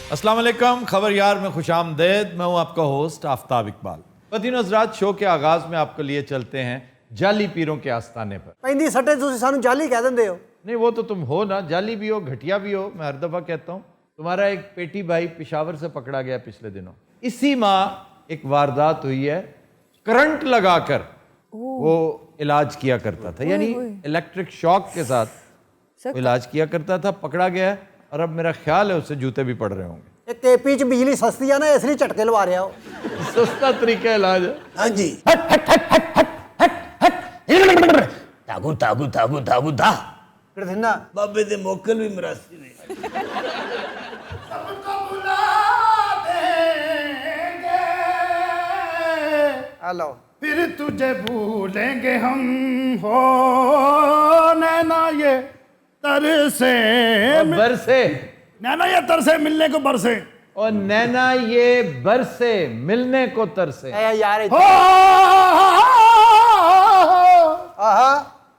अस्सलाम वालेकुम, खबर यार में खुशामदेद। मैं हूं आपका होस्ट आफ्ताब इकबाल। पतिन हज़रात, शो के आगाज में आपको लिए चलते हैं जाली पीरों के आस्थाने पर। पैंदी सट्टे तुसीं सानू जाली कह देंदे हो। नहीं, वो तो तुम हो ना, जाली भी हो घटिया भी हो। मैं हर दफ़ा कहता हूँ, तुम्हारा एक पेटी भाई पेशावर से पकड़ा गया पिछले दिनों। इसी माह एक वारदात हुई है, करंट लगाकर वो इलाज किया करता था, यानी इलेक्ट्रिक शॉक के साथ इलाज किया करता था, पकड़ा गया है और अब मेरा ख्याल है उससे जूते भी पड़ रहे होंगे। एक केपी च बिजली सस्ती है ना, इसलिए झटके लवा रहे हो। सस्ता तरीका इलाज है। हाँ जी। तागू तागू तागू तागू ता कृष्णा बाबे दे मोकल भी मरासी ने। सबको बुला देंगे, हेलो फिर तुझे भूलेंगे हम, हो नैना ये तरसे, बरसे नैना ये तरसे मिलने को बरसे, और नैना ये बरसे मिलने को तरसे। ए यार हो आहा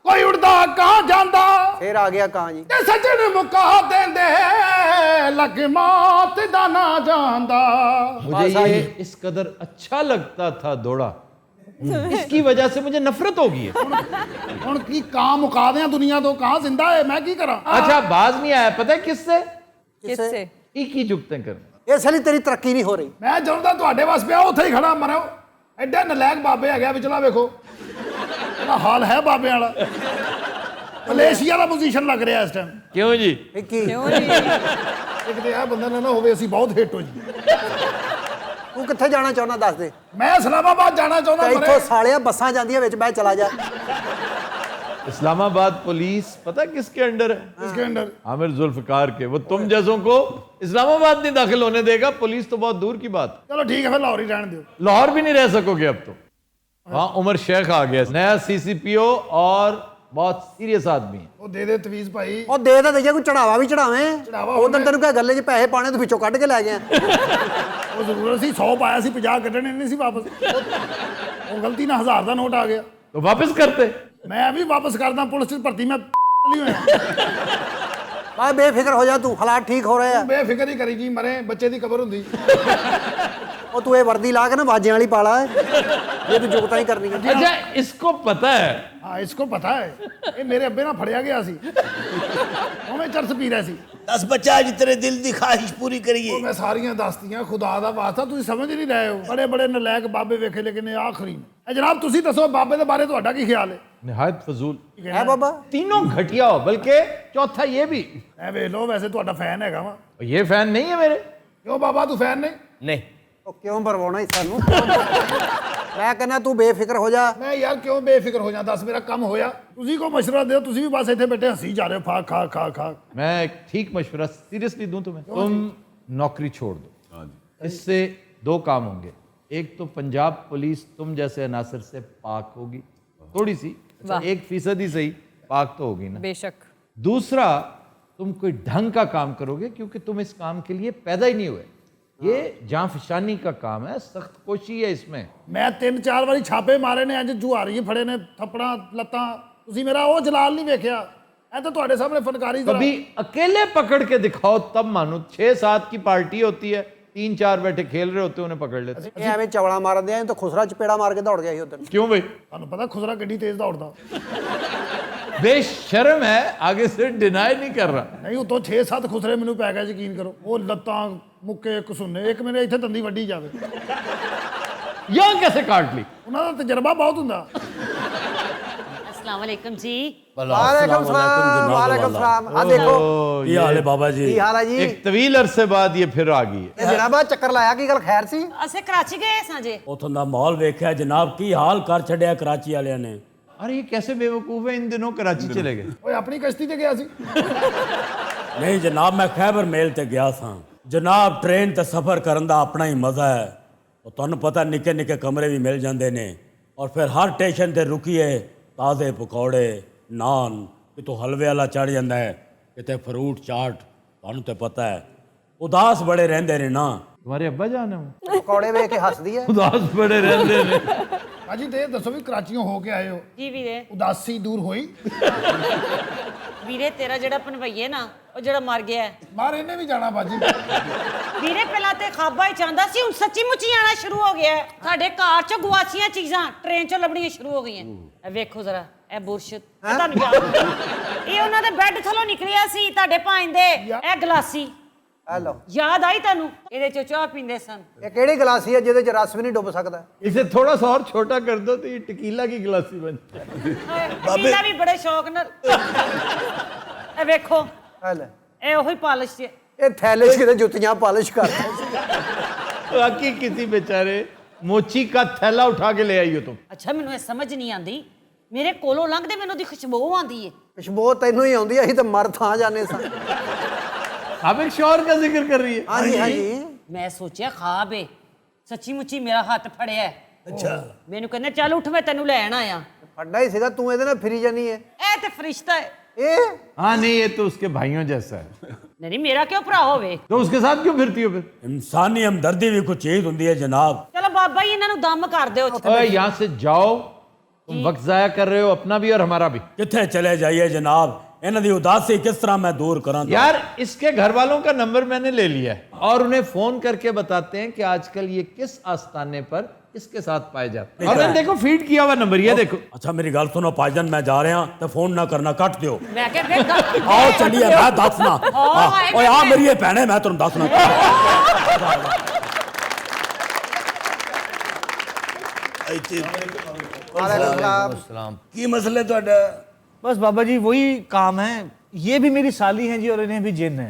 कोई उड़दा कहाँ जांदा, फिर आ गया कहां जी। ते सजन मुका देंदे लग मौत दा ना जांदा। मुझे ये इस कदर अच्छा लगता था दौड़ा, इसकी वजह से मुझे नफरत हो गई है। हुण की कहाँ मुका दें दुनिया तो, कहाँ जिंदा है, मैं की करा। अच्छा, बाज नहीं आया, पता है किससे? किससे? एक ही जुगतें कर। इस लिए तेरी तरक्की नहीं हो रही। मैं ਚਾਹੁੰਦਾ ਤੁਹਾਡੇ ਵਾਸ ਪਿਆ ਉੱਥੇ ਹੀ ਖੜਾ ਮਰੋ। ਐਡਾ ਨਲਾਇਕ ਬਾਬੇ ਹੈਗਾ ਵਿਚਲਾ ਵੇਖੋ, ਇਹਦਾ ਹਾਲ ਹੈ ਬਾਬਿਆਂ ਵਾਲਾ। ਮਲੇਸ਼ੀਆ ਦਾ ਪੋਜੀਸ਼ਨ ਲੱਗ ਰਿਹਾ ਇਸ ਟਾਈਮ। क्यों जी? ਵਿੱਕੀ ਇੱਕ ਤੇ ਇਹ ਬੰਦਾ ਨਾ ਹੋਵੇ ਅਸੀਂ ਬਹੁਤ ਹਿੱਟ ਹੋ ਜੀ। ਤੂੰ ਕਿੱਥੇ ਜਾਣਾ ਚਾਹੁੰਦਾ ਦੱਸ ਦੇ। ਮੈਂ ਇਸਲਾਮਾਬਾਦ ਜਾਣਾ ਚਾਹੁੰਦਾ ਤੇ ਮਰੇ। ਇੱਥੋਂ ਸਾਲਿਆ ਬੱਸਾਂ ਜਾਂਦੀਆਂ ਵਿੱਚ ਬਹਿ ਚਲਾ ਜਾ। इस्लामाबाद पुलिस पता है किसके अंडर है? इसके अंदर आमिर जुल्फकार के। वो तुम जैसों को इस्लामाबाद नहीं दाखिल होने देगा, पुलिस तो बहुत दूर की बात। चलो ठीक है फिर लाहौर ही रहने दो। लाहौर भी नहीं रह सकोगे अब तो। वहाँ उमर शेख आ गया, नया CCPO और बहुत सीरियस आदमी है। ਉਹ ਦੇ ਦੇ ਤਵੀਜ਼ ਭਾਈ। ਉਹ ਦੇ ਤਾਂ ਦਈਏ, ਕੋਈ ਚੜਾਵਾ ਵੀ ਚੜਾਵੇਂ। ਚੜਾਵਾ ਉਦੋਂ ਤੈਨੂੰ ਕਿਹਾ ਗੱਲੇ 'ਚ ਪੈਸੇ ਪਾਣੇ, ਤੂੰ ਵਿੱਚੋਂ ਕੱਢ ਕੇ ਲੈ ਗਿਆ। ਉਹ ਜ਼ਰੂਰ ਸੀ 100 ਪਾਇਆ ਸੀ, 50 ਕੱਢਣੇ ਨਹੀਂ ਸੀ ਵਾਪਸ। ਉਹ ਗਲਤੀ ਨਾਲ 1000 ਦਾ ਨੋਟ ਆ ਗਿਆ। तो वापस करते। ਮੈਂ ਵੀ ਵਾਪਸ ਕਰਦਾ, ਪੁਲਿਸ 'ਚ ਭਰਤੀ ਮੈਂ ਨਹੀਂ ਹੋਇਆ। ਆ ਬੇਫਿਕਰ ਹੋ ਜਾ ਤੂੰ, ਹਾਲਾਤ ਠੀਕ ਹੋ ਰਹੇ ਆ। ਬੇਫਿਕਰ ਹੀ ਕਰੀ ਜੀ ਮਰੇ, ਬੱਚੇ ਦੀ ਕਬਰ ਹੁੰਦੀ। ਉਹ ਤੂੰ ਇਹ ਵਰਦੀ ਲਾ ਕੇ ਨਾ ਬਾਜਿਆਂ ਵਾਲੀ ਪਾ ਲਾ, ਇਹ ਤੂੰ ਜੁਗਤਾਂ ਹੀ ਕਰਨੀਆਂ। अच्छा, इसको पता है? हाँ इसको पता है, ये मेरे अब्बे ना फड़िया गया सी, उन्हें चरस पी रहे सी। 10 बच्चा आज तेरे दिल दी ख्वाहिश पूरी करिए। मैं सारियां दस्तियां खुदा दा वास्ता तुसीं समझ नहीं रहे हो। बड़े बड़े नलायक बाबे वेखे, लेकिन ये आखिरी ने। जनाब तुसीं दसो बाबे दे बारे तुहाडा की ख्याल है? निहायत फजूल है बाबा, तीनों घटिया हो, बल्कि चौथा ये भी। ऐ वे लो, वैसे तुहाडा फैन हैगा वा। ये फैन नहीं है मेरे। क्यों बाबा तू फैन नहीं? नहीं ਉਹ ਕਿਉਂ ਬਰਵਾਉਣਾ ਹੀ ਸਾਨੂੰ? ਮੈਂ ਕਹਿੰਦਾ ਤੂੰ ਬੇਫਿਕਰ ਹੋ ਜਾ। मैं यार क्यों बेफिक्र हो जा, दस मेरा कम होया। तुसीं को मशवरा दो, तुसीं भी बस इत्थे बैठे हंसी जा रहे हो, खा खा खा खा। मैं एक ठीक मशवरा सीरियसली दूं तुम्हें, तुम नौकरी छोड़ दो। इससे दो काम होंगे। एक तो पंजाब पुलिस तुम जैसे अनासर से पाक होगी, थोड़ी सी, 1% ही सही, पाक तो होगी ना। बेशक। दूसरा, तुम कोई ढंग का काम करोगे, क्योंकि तुम इस काम के लिए पैदा ही नहीं हुए। ये जान फिशानी का काम है, सख्त कोशी है इसमें। मैं 3-4 बारी छापे मारे ने, अज जुआरी फड़े ने, थप्पड़ा लत्तां। तुसीं मेरा वो जलाल नहीं वेख्या। ऐ तो तुहाडे सामने फनकारी जरा। कभी अकेले पकड़ के दिखाओ तब मानो। 6-7 की पार्टी होती है, 3-4 बैठे खेल रहे होते, उन्हें पकड़ लेते। ਇਹ ਐਵੇਂ ਚਵਲਾ ਮਾਰਦੇ ਆ, ਇਹ ਤਾਂ ਖੁਸਰਾ ਚਪੇੜਾ ਮਾਰ ਕੇ ਦੌੜ ਗਿਆ ਸੀ ਉਧਰ। क्यों भाई? ਤੁਹਾਨੂੰ ਪਤਾ ਖੁਸਰਾ ਕਿੱਡੀ ਤੇਜ਼ ਦੌੜਦਾ। बेशर्म है, आगे से डिनाई नहीं कर रहा। ਨਹੀਂ ਉਤੋਂ 6-7 ਖੁਸਰੇ ਮੈਨੂੰ ਪੈ ਗਿਆ, ਯਕੀਨ ਕਰੋ। ਉਹ ਲੱਤਾਂ ਮੁੱਕੇ ਕਸੁੰਨੇ, ਇੱਕ ਮੇਰੇ ਇੱਥੇ ਦੰਦੀ ਵੱਢੀ ਜਾਵੇ। यहाँ कैसे काट ली? ਉਹਨਾਂ ਦਾ ਤਜਰਬਾ ਬਹੁਤ ਹੁੰਦਾ। अस्सलाम वालेकुम जी। वालेकुम सलाम, वालेकुम सलाम। आ देखो ਕੀ ਹਾਲ ਹੈ ਬਾਬਾ ਜੀ? ਕੀ ਹਾਲ ਹੈ ਜੀ? एक तवील अरसे बाद ये फिर आ गई है। ਇਹ ਜਨਾਬਾ ਚੱਕਰ ਲਾਇਆ, ਕੀ ਗੱਲ ਖੈਰ ਸੀ? असें कराची गए सां जे। ਉਥੋਂ ਦਾ ਮਾਹੌਲ ਵੇਖਿਆ ਜਨਾਬ, ਕੀ ਹਾਲ ਕਰ ਛੱਡਿਆ ਕਰਾਚੀ ਵਾਲਿਆਂ ਨੇ। अरे ये कैसे बेवकूफ है, इन दिनों कराची चले गए। ਓਏ ਆਪਣੀ ਕਸ਼ਤੀ ਤੇ ਗਿਆ ਸੀ। ਨਹੀਂ ਜਨਾਬ, ਮੈਂ ਖੈਬਰ ਮੇਲ ਤੇ ਗਿਆ ਸਾਂ ਜਨਾਬ। ਟ੍ਰੇਨ ਤੇ ਸਫ਼ਰ ਕਰਨ ਦਾ ਆਪਣਾ ਹੀ ਮਜ਼ਾ ਹੈ। ਉਹ ਤੁਹਾਨੂੰ ਪਤਾ ਨਿੱਕੇ ਨਿੱਕੇ ਕਮਰੇ ਵੀ ਮਿਲ ਜਾਂਦੇ ਨੇ, ਔਰ ਫਿਰ ਹਰ ਸਟੇਸ਼ਨ ਤੇ ਰੁਕੀਏ, ਤਾਜ਼ੇ ਪਕੌੜੇ, ਨਾਨ, ਕਿਤੋਂ ਹਲਵੇ ਵਾਲਾ ਚੜ ਜਾਂਦਾ ਹੈ, ਕਿਤੇ ਫਰੂਟ ਚਾਟ। ਤੁਹਾਨੂੰ ਤੇ ਪਤਾ ਹੈ ਉਦਾਸ ਬੜੇ ਰਹਿੰਦੇ ਨੇ ਨਾ। तुम्हारे अब्बा जान है? ਪਕੌੜੇ ਵੇਖ ਕੇ ਹੱਸਦੀ ਹੈ। उदास बड़े रहते ने। ਹਾਂਜੀ ਤੇ ਦੱਸੋ ਵੀ ਕਰਾਚੀੋਂ ਹੋ ਕੇ ਆਏ ਹੋ, जी वीरे, ਉਦਾਸੀ ਦੂਰ ਹੋਈ? वीरे तेरा जेड़ा पनवइये ना, ਉਹ ਜਿਹੜਾ ਮਰ ਗਿਆ ਹੈ। ਬਾਹਰ ਇਹਨੇ ਵੀ ਜਾਣਾ ਬਾਜੀ। ਵੀਰੇ ਪਹਿਲਾਂ ਤੇ ਖਾਬਾ ਹੀ ਚਾਹੁੰਦਾ ਸੀ, ਹੁਣ ਸੱਚੀ ਮੁੱਚੀ ਆਣਾ ਸ਼ੁਰੂ ਹੋ ਗਿਆ ਹੈ। ਸਾਡੇ ਘਰ ਚ ਗਵਾਚੀਆਂ ਚੀਜ਼ਾਂ ਟ੍ਰੇਨ ਚ ਲੱਭਣੀਆਂ ਸ਼ੁਰੂ ਹੋ ਗਈਆਂ। ਇਹ ਵੇਖੋ ਜ਼ਰਾ, ਇਹ ਬੁਰਸ਼ ਤੁਹਾਨੂੰ ਯਾਦ ਹੋਣਾ। ਇਹ ਉਹਨਾਂ ਦੇ ਬੈੱਡ ਥੱਲੋਂ ਨਿਕਲਿਆ ਸੀ ਤੁਹਾਡੇ ਭਾਂਜ ਦੇ। ਇਹ ਗਲਾਸੀ हेलो ਯਾਦ ਆਈ ਤੁਹਾਨੂੰ? ਇਹਦੇ ਚ ਚਾਹ ਪੀਂਦੇ ਸਨ। ये केड़ी गिलासी है जिहदे च रस भी नहीं डुब सकदा? इसे थोड़ा सा और छोटा कर दो तो ये टीकीला की गिलासी बन जाए। ਪੀਂਦਾ ਵੀ ਬੜੇ ਸ਼ੌਕ ਨਾਲ। ਇਹ ਵੇਖੋ, हेलो ਇਹ ਉਹੀ ਪਾਲਿਸ਼ ਹੈ। ये थैले च किते जुत्तियां पालिश करदा। बाकी किसी बेचारे मोची का थैला उठा के ले आई हो तुम। ਅੱਛਾ ਮੈਨੂੰ ਇਹ ਸਮਝ ਨਹੀਂ ਆਂਦੀ, ਮੇਰੇ ਕੋਲੋਂ ਲੰਘਦੇ ਮੈਨੂੰ ਦੀ ਖੁਸ਼ਬੂ ਆਂਦੀ ਏ। खुशबू तैनू ही आउंदी, असीं तां मर थां जाने सा। आप एक शौहर का जिक्र कर रही है। हाँ जी हाँ जी। ਮੈਂ ਸੋਚਿਆ ਖਾਬ ਏ, ਸੱਚੀ ਮੁੱਚੀ ਮੇਰਾ ਹੱਥ ਫੜਿਆ। ਅੱਛਾ ਮੈਨੂੰ ਕਹਿੰਦੇ ਚੱਲ ਉੱਠ ਮੈਂ ਤੈਨੂੰ ਲੈਣ ਆਇਆ। फड्डा ही सीगा, तू इहदे नाल फिरी जानी है। ਇਹ ਤੇ ਫਰਿਸ਼ਤਾ ਹੈ। ए हाँ नहीं, ये तो उसके भाइयों जैसा है। ਨਹੀਂ ਮੇਰਾ ਕਿਉਂ ਭਰਾ ਹੋਵੇ? तो उसके साथ क्यों फिरती हो फिर? ਇਨਸਾਨੀ ਹਮਦਰਦੀ ਵੀ ਕੁਝ ਚੀਜ਼ ਹੁੰਦੀ ਹੈ ਜਨਾਬ। ਚਲੋ बाबा जी ਇਹਨਾਂ ਨੂੰ ਦਮ ਕਰ ਦਿਓ। ओए यहाँ से जाओ, तुम वक्त जाया कर रहे हो अपना भी और हमारा भी। ਕਿੱਥੇ ਚਲੇ ਜਾਈਏ ਜਨਾਬ, ਇਹਨਾਂ ਦੀ ਉਦਾਸੀ ਕਿਸ ਤਰ੍ਹਾਂ मैं दूर करा? यार इसके घर वालों का नंबर मैंने ले लिया है और उन्हें फोन करके बताते हैं कि आजकल ये किस आस्थाने पर किसके साथ पाए जाते हैं। और मैंने देखो फीड किया हुआ नंबर, ये देखो। ਅੱਛਾ ਮੇਰੀ ਗੱਲ ਸੁਣੋ ਭਾਈਜਾਨ, ਮੈਂ ਜਾ ਰਿਹਾ ਤੇ ਫੋਨ ਨਾ ਕਰਨਾ, ਕੱਟ ਦਿਓ। ਮੈਂ ਕਿਹਾ ਫਿਰ ਆਓ ਚੱਲੀਏ, ਮੈਂ ਦੱਸਣਾ। ਓਏ ਆ ਮੇਰੀ ਇਹ ਭੈਣੇ, ਮੈਂ ਤੁਹਾਨੂੰ ਦੱਸਣਾ। वालेकुम सलाम। ਕੀ ਮਸਲਾ ਤੁਹਾਡਾ? बस बाबा जी वही काम है, ये भी मेरी साली हैं जी और इन्हें भी जिन है।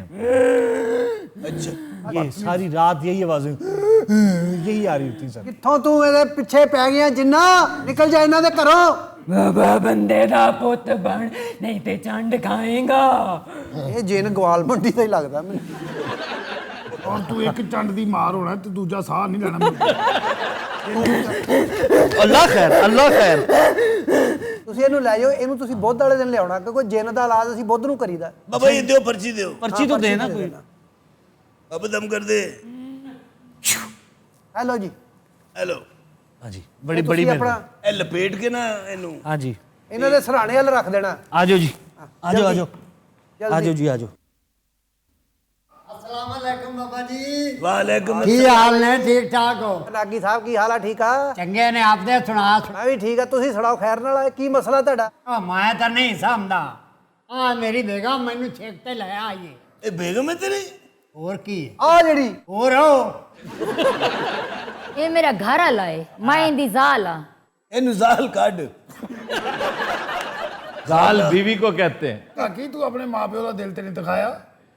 अच्छा ये सारी रात यही आवाजें यही आ रही होती सर। कित्थों तू इहदे पिछे पै गया जिन्ना? निकल जा इन्हां दे घरों। बाबा बंदे दा पुत बन नहीं ते चंड खाएगा। ਇਹ ਜਿੰਨ ਗਵਾਲ ਮੰਡੀ ਦਾ ਹੀ ਲੱਗਦਾ ਮੈਨੂੰ। ਔਰ ਤੂੰ ਇੱਕ ਚੰਡ ਦੀ ਮਾਰ ਹੋਣਾ ਤੇ ਦੂਜਾ ਸਾਹ ਨਹੀਂ ਲੈਣਾ ਮੈਨੂੰ। अल्लाह खैर, अल्लाह खैर। ਤੁਸੀਂ ਇਹਨੂੰ ਲੈ ਜਾਓ, ਇਹਨੂੰ ਤੁਸੀਂ ਬੁੱਧ ਵਾਲੇ ਦਿਨ ਲਿਆਉਣਾ ਕਿਉਂਕਿ ਜਿੰਨ ਦਾ ਇਲਾਜ ਅਸੀਂ ਬੁੱਧ ਨੂੰ ਕਰੀਦਾ। ਬਾਬਾ ਇਹ ਦਿਓ, ਪਰਚੀ ਦਿਓ। पर्ची तो देना कोई। ਅਬ ਦਮ ਕਰ ਦੇ। ਹੈਲੋ ਜੀ। ਹੈਲੋ हाँ जी, बड़ी ਤੁਸੀਂ बड़ी ਆਪਣਾ ਇਹ ਲਪੇਟ ਕੇ ਨਾ ਇਹਨੂੰ। हाँ जी, ਇਹਨਾਂ ਦੇ ਸਰਾਣੇ ਵੱਲ ਰੱਖ ਦੇਣਾ। आ जाओ जी, आ जाओ, आ जाओ, आ जल्दी। जाओ जी, आ जाओ। ਵਾਲੇਕੁਮ की हाल ने? ठीक ठाक हो? ਨਾਗੀ ਸਾਹਿਬ ਕੀ ਹਾਲ ਆ? ਠੀਕ ਆ? चंगे ने आपने सुना? ਮੈਂ ਵੀ ਠੀਕ ਆ। ਤੁਸੀਂ ਸੁਣਾਓ ਖੈਰ ਨਾਲ? ਕੀ ਮਸਲਾ ਤੁਹਾਡਾ? मैं तो नहीं समझदा। आ मेरी बेगम मैनू छेक ते ले आई है। ਇਹ ਬੇਗਮ ਹੈ ਤੇਰੀ? और की ਆ ਜਿਹੜੀ और हो? ये मेरा घर आला है, मैं इंदी जाल हाँ। ਇਹਨੂੰ ਜ਼ਾਲ ਕੱਢ। जाल बीवी को कहते हैं। ਕਾਕੀ ਤੂੰ ਆਪਣੇ ਮਾਪਿਓ ਦਾ ਦਿਲ ਤੇ ਨਹੀਂ ਦਿਖਾਇਆ?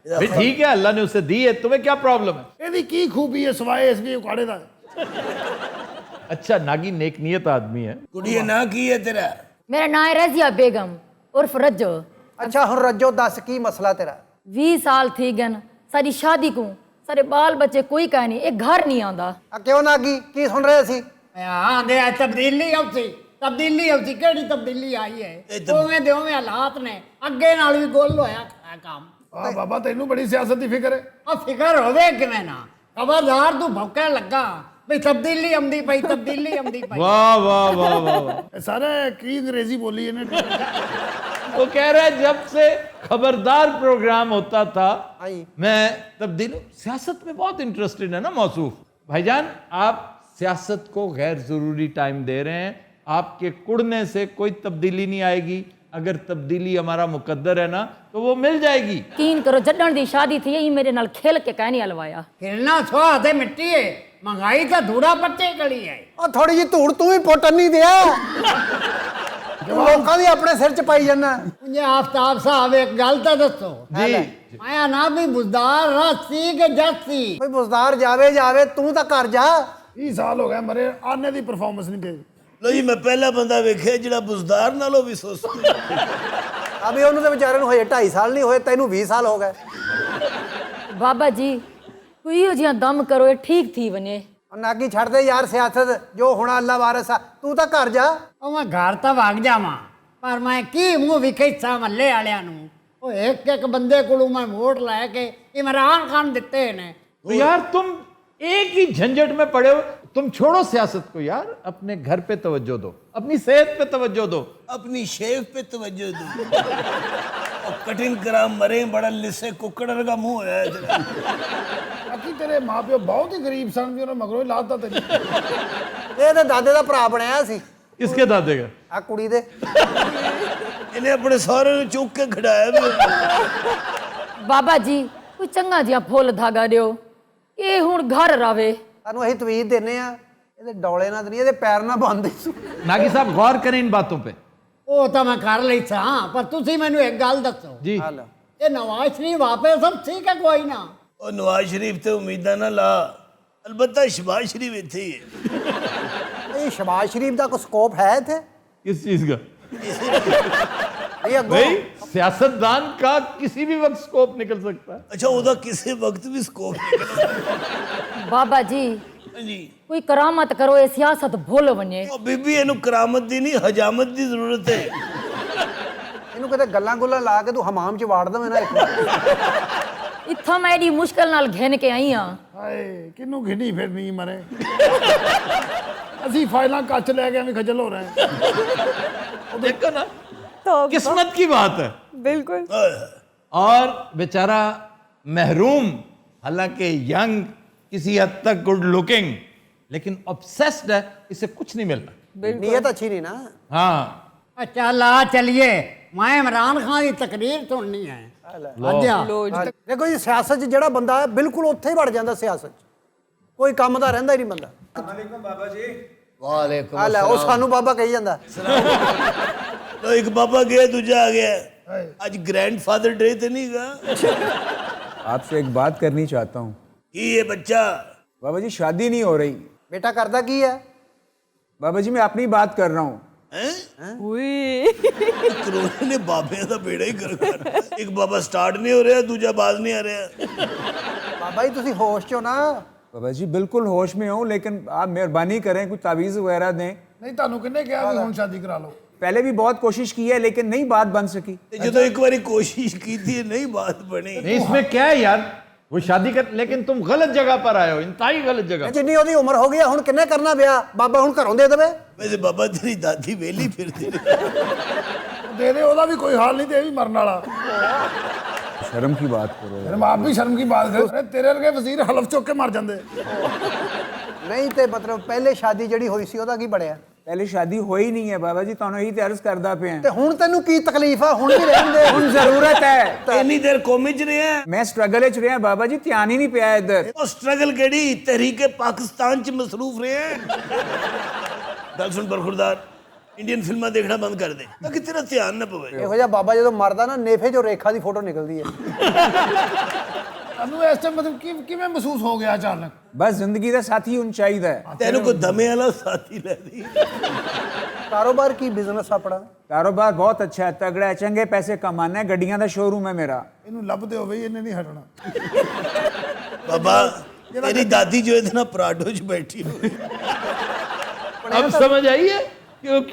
भाई ठीक है, अल्लाह ने उसे दी है, तुम्हें क्या प्रॉब्लम है? ਇਹਦੀ ਕੀ ਖੂਬੀ ਹੈ ਸਵਾਏ ਇਸ ਵੀ ਉਕਾੜੇ ਦਾ? अच्छा नागी नेक नियत आदमी है। ਕੁੜੀਏ ਨਾ ਕੀ ਹੈ ਤੇਰਾ? मेरा नाम है रजिया बेगम उर्फ रज्जो। ਅੱਛਾ ਹੁਣ ਰੱਜੋ ਦੱਸ ਕੀ ਮਸਲਾ ਤੇਰਾ? 20 साल थी गन सारी शादी को, सारे बाल बच्चे कोई कह नहीं, एक घर नहीं आंदा। ਆ ਕਿਉਂ ਨਾਗੀ? ਕੀ ਸੁਣ ਰਹੇ ਸੀ? हाँ दे तब्दीली औसी केड़ी तब्दीली आई है? उवें दे उवें हालात ने, अगे नाल भी गोल होया काम। ਆ ਬਾਬਾ ਤੈਨੂੰ ਬੜੀ ਸਿਆਸਤ ਦੀ ਫਿਕਰ ਹੈ। आ फिकर होवे किवें ना? खबरदार तू भौंकण लगा भी तब्दीली आंदी पई, तब्दीली आंदी पई। वाह वाह वाह वाह वाह। ਇਹ ਸਾਰਾ ਕੀ ਅੰਗਰੇਜ਼ੀ ਬੋਲੀ ਇਹਨੇ? वो कह रहा है जब से खबरदार प्रोग्राम होता था आई। मैं तब्दील सियासत में बहुत इंटरेस्टेड है ना मौसूफ भाईजान। आप सियासत को गैर जरूरी टाइम दे रहे हैं। आपके कुड़ने से कोई तब्दीली नहीं आएगी। अगर तब्दीली हमारा मुकद्दर है ना तो वो मिल जाएगी। यकीन करो जड्डन दी शादी थी, यही मेरे नाल खेल के कह नहीं हलवाया। हिलना छो ते मिट्टी है, महंगाई तो धूड़ा पट्टे कड़ी है। ਉਹ ਥੋੜੀ ਜਿਹੀ ਧੂੜ ਤੂੰ ਵੀ ਪੁੱਟਣ ਨਹੀਂ ਦਿਆ। ਤੂੰ ਲੋਕਾਂ ਦੀ ਆਪਣੇ ਸਿਰ ਚ ਪਾਈ ਜਾਂਦਾ। मुझे आफ्ताब साहब एक गल तो दसो, जी मैं ना भी बुजदार रस्सी के जस्सी। ਕੋਈ ਬੁਜ਼ਦਾਰ ਜਾਵੇ ਜਾਵੇ, ਤੂੰ ਤਾਂ ਘਰ ਜਾ। 30 ਸਾਲ ਹੋ ਗਏ ਮਰੇ, ਆਨੇ ਦੀ ਪਰਫਾਰਮੈਂਸ ਨਹੀਂ ਭੇਜ। ਲੋ ਜੀ ਮੈਂ ਪਹਿਲਾ ਬੰਦਾ ਵੇਖਿਆ ਜਿਹੜਾ ਬੁਜ਼ਦਾਰ ਨਾਲੋਂ ਵੀ ਸੁਸਤ। ਅਬੇ ਉਹਨੂੰ ਤੇ ਵਿਚਾਰੇ ਨੂੰ ਹੋਏ 2.5 ਸਾਲ ਨਹੀਂ ਹੋਏ, ਤੈਨੂੰ 20 ਸਾਲ ਹੋ ਗਏ। बाबा जी कोई हो जिया दम करो, ये ठीक थी वने। ਉਹ ਨਾਗੀ ਛੱਡ ਦੇ ਯਾਰ ਸਿਆਸਤ, ਜੋ ਹੋਣਾ ਅੱਲਾ ਵਾਰਿਸ ਆ। ਤੂੰ ਤਾਂ ਘਰ ਜਾ। ਉਹ ਮੈਂ ਘਰ ਤਾਂ ਵਗ ਜਾਵਾਂ, ਪਰ ਮੈਂ ਕੀ ਮੂੰਹ ਵਿਖਾਈਸਾਂ ਮੱਲੇ ਵਾਲਿਆਂ ਨੂੰ? ਉਹ ਇੱਕ ਇੱਕ ਬੰਦੇ ਕੋਲੋਂ ਮੈਂ ਵੋਟ ਲੈ ਕੇ इमरान खान ਦਿੱਤੇ ਨੇ। तो यार तुम एक ही झंझट में पड़े हो। तुम छोड़ो सियासत को यार, अपने घर पे तवज्जो दो, अपनी सेहत पे तवज्जो दो। अपनी शेफ पे तवज्जो दो। कटिंग करा मरे बड़ा लिसे कुकड़ का मुंह है ਬਾਕੀ ਤੇਰੇ ਮਾਪਿਓ ਬਹੁਤ ਹੀ ਗਰੀਬ ਸਨ ਵੀ ਉਹਨਾਂ ਮਗਰੋਂ ਹੀ ਲਾਤਾ ਤੇਰੀ ਇਹ ਤੇ ਦਾਦੇ ਦਾ ਭਰਾ ਬਣਿਆ ਸੀ किसके दादे का? ਆ ਕੁੜੀ ਦੇ इन्हें अपने सारे चुक के खड़ाया भी ਬਾਬਾ ਜੀ ਕੋਈ ਚੰਗਾ ਜਿਹਾ ਫੁੱਲ ਧਾਗਾ ਦਿਓ ਇਹ ਹੁਣ ਘਰ ਰਾਵੇ। ਸਾਨੂੰ ਅਸੀਂ ਤਵੀਤ ਦਿੰਨੇ ਆ ਇਹਦੇ ਡੋਲੇ ਨਾਲ ਨਹੀਂ ਇਹਦੇ ਪੈਰ ਨਾਲ ਬੰਨਦੇ नागी साहब गौर करें इन बातों पे। ਉਹ ਤਾਂ ਮੈਂ ਕਰ ਲਈ ਸਾਂ ਪਰ ਤੁਸੀਂ ਮੈਨੂੰ ਇੱਕ ਗੱਲ ਦੱਸੋ जी ਇਹ ਨਵਾਜ਼ ਸ਼ਰੀਫ ਆਪੇ ਸਭ ਠੀਕ ਹੈ ਕੋਈ ਨਾ और नवाज शरीफ ते उम्मीदा ना ला अलबत्ता शहबाज शरीफ इत्थे ही है ਇਹ ਸ਼ਬਾਜ਼ ਸ਼ਰੀਫ ਦਾ ਕੋਈ ਸਕੋਪ ਹੈ ਇੱਥੇ किस चीज का? ਇਹ ਅੱਗੋਂ भाई सियासतदान का किसी भी वक्त स्कोप निकल सकता है। अच्छा ओदा किसी वक्त भी स्कोप निकलदा ਬਾਬਾ ਜੀ जी ਕੋਈ ਕਰਾਮਤ ਕਰੋ ਇਹ ਸਿਆਸਤ ਭੁੱਲ ਵਣੇ। ओ बीबी इनु करामत दी नहीं हजामत दी जरूरत है ਇਹਨੂੰ ਕਿਤੇ ਗੱਲਾਂ ਗੁੱਲਾਂ ਲਾ ਕੇ ਤੂੰ ਹਮਾਮ ਚ ਵਾੜ ਦਵੇਂ ਨਾ ਇੱਕ ਵਾਰ। ਇੱਥੋਂ ਮੈਂ ਏਡੀ ਮੁਸ਼ਕਲ ਨਾਲ ਘਿਣ ਕੇ ਆਈ ਹਾਂ। ਹਾਏ ਕਿਹਨੂੰ ਘਿੰਨੀ ਫਿਰਨੀ ਮਰੇ ਅਸੀਂ ਫਾਈਲਾਂ ਕੱਚ ਲੈ ਕੇ ਐਵੇਂ ਖੱਜਲ ਹੋ ਰਹੇ ਹਾਂ देखो ना किस्मत की बात है। बिल्कुल और बेचारा महरूम, हालांकि यंग, किसी हद तक गुड लुकिंग, लेकिन ऑब्सेस्ड है, इसे कुछ नहीं मिलना। ਨੀयत ਅੱਛੀ ਨਹੀਂ ਨਾ हाँ ਅੱਛਾ ਲਾ ਚਲਿਏ ਮੈਂ ਇਮਰਾਨ ਖਾਨ ਦੀ ਤਕਰੀਰ ਸੁਣਨੀ ਹੈ ਅੱਛਾ ਦੇਖੋ ਜੀ ਸਿਆਸਤ 'ਚ ਜਿਹੜਾ ਬੰਦਾ ਹੈ ਬਿਲਕੁਲ ਉੱਥੇ ਹੀ ਵੜ ਜਾਂਦਾ ਸਿਆਸਤ 'ਚ ਕੋਈ ਕੰਮ ਦਾ ਰਹਿੰਦਾ ਹੀ ਨਹੀਂ ਬੰਦਾ वालेकुम ਆ ਲੈ ਉਹ ਸਾਨੂੰ ਬਾਬਾ ਕਹੀ ਜਾਂਦਾ तो एक बाबा गया दूजा आ गया आज ग्रैंडफादर डे तो नहीं गा आपसे एक बात करनी चाहता हूँ ये बच्चा बाबा जी शादी नहीं हो रही। ਬੇਟਾ ਕਰਦਾ ਕੀ ਹੈ बाबा जी मैं अपनी बात कर रहा हूँ। हैं उई कोरोना ने बाबे का बेड़ा ही कर एक बाबा स्टार्ट नहीं हो रहा दूजा बाज नहीं आ रहा ਬਾਬਾ ਜੀ ਤੁਸੀਂ ਹੋਸ਼ 'ਚ ਹੋ ਨਾ बाबा जी बिल्कुल होश में हूँ, लेकिन आप मेहरबानी करें कुछ तावीज़ वगैरह दें। ਨਹੀਂ ਤੁਹਾਨੂੰ ਕਿਹਨੇ ਕਿਹਾ ਵੀ ਹੁਣ ਸ਼ਾਦੀ ਕਰਾ ਲਓ पहले भी बहुत कोशिश की है लेकिन नहीं बात बन सकी। जो तो एक बार कोशिश की थी नहीं बात बनी नहीं, इसमें क्या है यार, वो शादी कर, लेकिन तुम गलत जगह पर आए हो, इंतहाई गलत जगह। ਜਿੰਨੀ ਉਹਦੀ ਉਮਰ ਹੋ ਗਈ ਆ, ਹੁਣ ਕਿੰਨੇ ਕਰਨਾ ਵਿਆਹ ਬਾਬਾ ਹੁਣ ਘਰੋਂ ਦੇ ਦੇਵੇ वैसे बाबा तेरी दादी वेली फिरती रही। ਦੇ ਦੇ ਉਹਦਾ ਵੀ ਕੋਈ ਹਾਲ ਨਹੀਂ ਤੇ ਇਹ ਵੀ ਮਰਨ ਵਾਲਾ शर्म की बात करो। ਫਿਰ ਆਪ ਵੀ ਸ਼ਰਮ ਕੀ ਬਾਤ ਕਰ ਤੇਰੇ ਵਰਗੇ ਵਜ਼ੀਰ ਹਲਫ ਚੁੱਕ ਕੇ ਮਰ ਜਾਂਦੇ ਨਹੀਂ ਤੇ ਮਤਲਬ ਪਹਿਲੇ ਸ਼ਾਦੀ ਜਿਹੜੀ ਹੋਈ ਸੀ ਉਹਦਾ ਕੀ ਬਣਿਆ पहले शादी हो ही नहीं है बाबा जी, तो यही अर्ज करदा पे ਤੇ हैं। ਹੁਣ ਤੈਨੂੰ ਕੀ ਤਕਲੀਫ ਆ ਹੁਣ ਵੀ ਰਹਿਣ ਦੇ हुण जरूरत है। इतनी देर कौमी च रहे हैं मैं स्ट्रगल च रहा बाबा जी, ध्यान ही नहीं पिया इधर। वो स्ट्रगल केड़ी तहरीके पाकिस्तान च मसरूफ रहे हैं गल सुन बरखुरदार इंडियन फिल्में देखना बंद कर दे ताकि तेरा ध्यान न पवे ਇਹੋ ਜਿਹਾ ਬਾਬਾ ਜਦੋਂ ਮਰਦਾ ਨਾ ਨੇਫੇ ਚੋਂ ਰੇਖਾ ਦੀ ਫੋਟੋ ਨਿਕਲਦੀ ਹੈ ਤੁਹਾਨੂੰ ਇਸ ਟਾਈਮ ਮਤਲਬ ਕਿਵੇਂ ਮਹਿਸੂਸ ਹੋ ਗਿਆ ਅਚਾਨਕ बस जिंदगी का साथी हुन चाहिए। तेन को दमे वाला साथी ले दी ਕਾਰੋਬਾਰ ਕੀ ਬਿਜ਼ਨਸ ਆਪਣਾ कारोबार बहुत अच्छा है, तगड़ा है, चंगे पैसे कमाना है, गड्डियां का शोरूम है मेरा। ਇਹਨੂੰ ਲੱਭਦੇ ਹੋਵੇ ਇਹਨੇ ਨਹੀਂ ਹਟਣਾ बाबा तेरी दादी जो इतना पराठो च बैठी हुई अब समझ आई है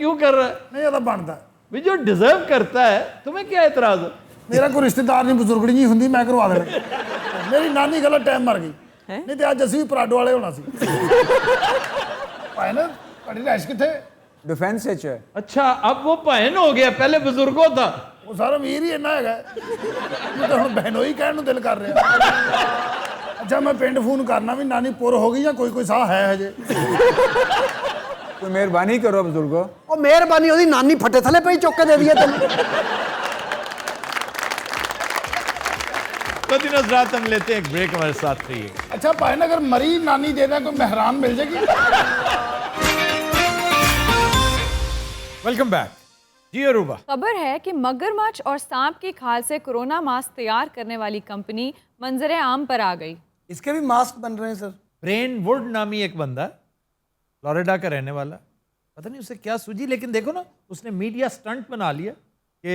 क्यों कर रहा है? ਨਹੀਂ ਇਹਦਾ ਬਣਦਾ भी जो डिजर्व करता है, तुम्हें क्या एतराज है? ਮੇਰਾ ਕੋਈ ਰਿਸ਼ਤੇਦਾਰ ਨਹੀਂ ਬਜ਼ੁਰਗੜੀ ਨਹੀਂ ਹੁੰਦੀ ਮੈਂ ਕਰਵਾ ਦੇਣਾ ਮੇਰੀ ਨਾਨੀ ਗਲਤ ਟਾਈਮ ਮਰ ਗਈ ਨਹੀਂ ਤੇ ਅੱਜ ਅਸੀਂ ਵੀ ਪਰਾਡੋ ਵਾਲੇ ਹੋਣਾ ਸੀ ਭਾਈ ਨਾ ਤੁਹਾਡੀ ਰਾਇਸ਼ ਕਿੱਥੇ डिफेंस से है। अच्छा, अब वो बहन हो गया, पहले बुजुर्गों था। ਉਹ ਸਾਰਾ ਅਮੀਰ ਹੀ ਇੰਨਾ ਹੈਗਾ ਮੈਨੂੰ ਤਾਂ ਹੁਣ ਬਹਿਨੋਈ ਕਹਿਣ ਨੂੰ ਦਿਲ ਕਰ ਰਿਹਾ ਅੱਛਾ ਮੈਂ ਪਿੰਡ ਫੋਨ ਕਰਨਾ ਵੀ ਨਾਨੀ ਪੁਰ ਹੋ ਗਈ ਜਾਂ ਕੋਈ ਸਾਹ ਹੈ ਹਜੇ कोई मेहरबानी करो बुजुर्गो। ਉਹ ਮਿਹਰਬਾਨੀ ਉਹਦੀ ਨਾਨੀ ਫੱਟੇ ਥੱਲੇ ਪਈ ਚੁੱਕ ਕੇ ਦੇ ਦਈਏ ਤੈਨੂੰ तो दिन रात हम लेते हैं एक ब्रेक, हमारे साथ रहिए। ਅੱਛਾ ਭਾਈ ਨਾ ਅਗਰ ਮਰੀ ਨਾਨੀ ਦੇ ਦੇं ਕੋਈ ਮਹਿਰਾਨ ਮਿਲ ਜਾਏਗੀ वेलकम बैक जी अरूबा। खबर है कि मगरमच्छ और सांप की खाल से कोरोना मास्क तैयार करने वाली कंपनी मंजर आम पर आ गई। इसके भी मास्क बन रहे हैं सर ब्रेन वुड नामी एक बंदा, फ्लोरिडा का रहने वाला, पता नहीं उसे क्या सूझी, लेकिन देखो ना उसने मीडिया स्टंट बना लिया कि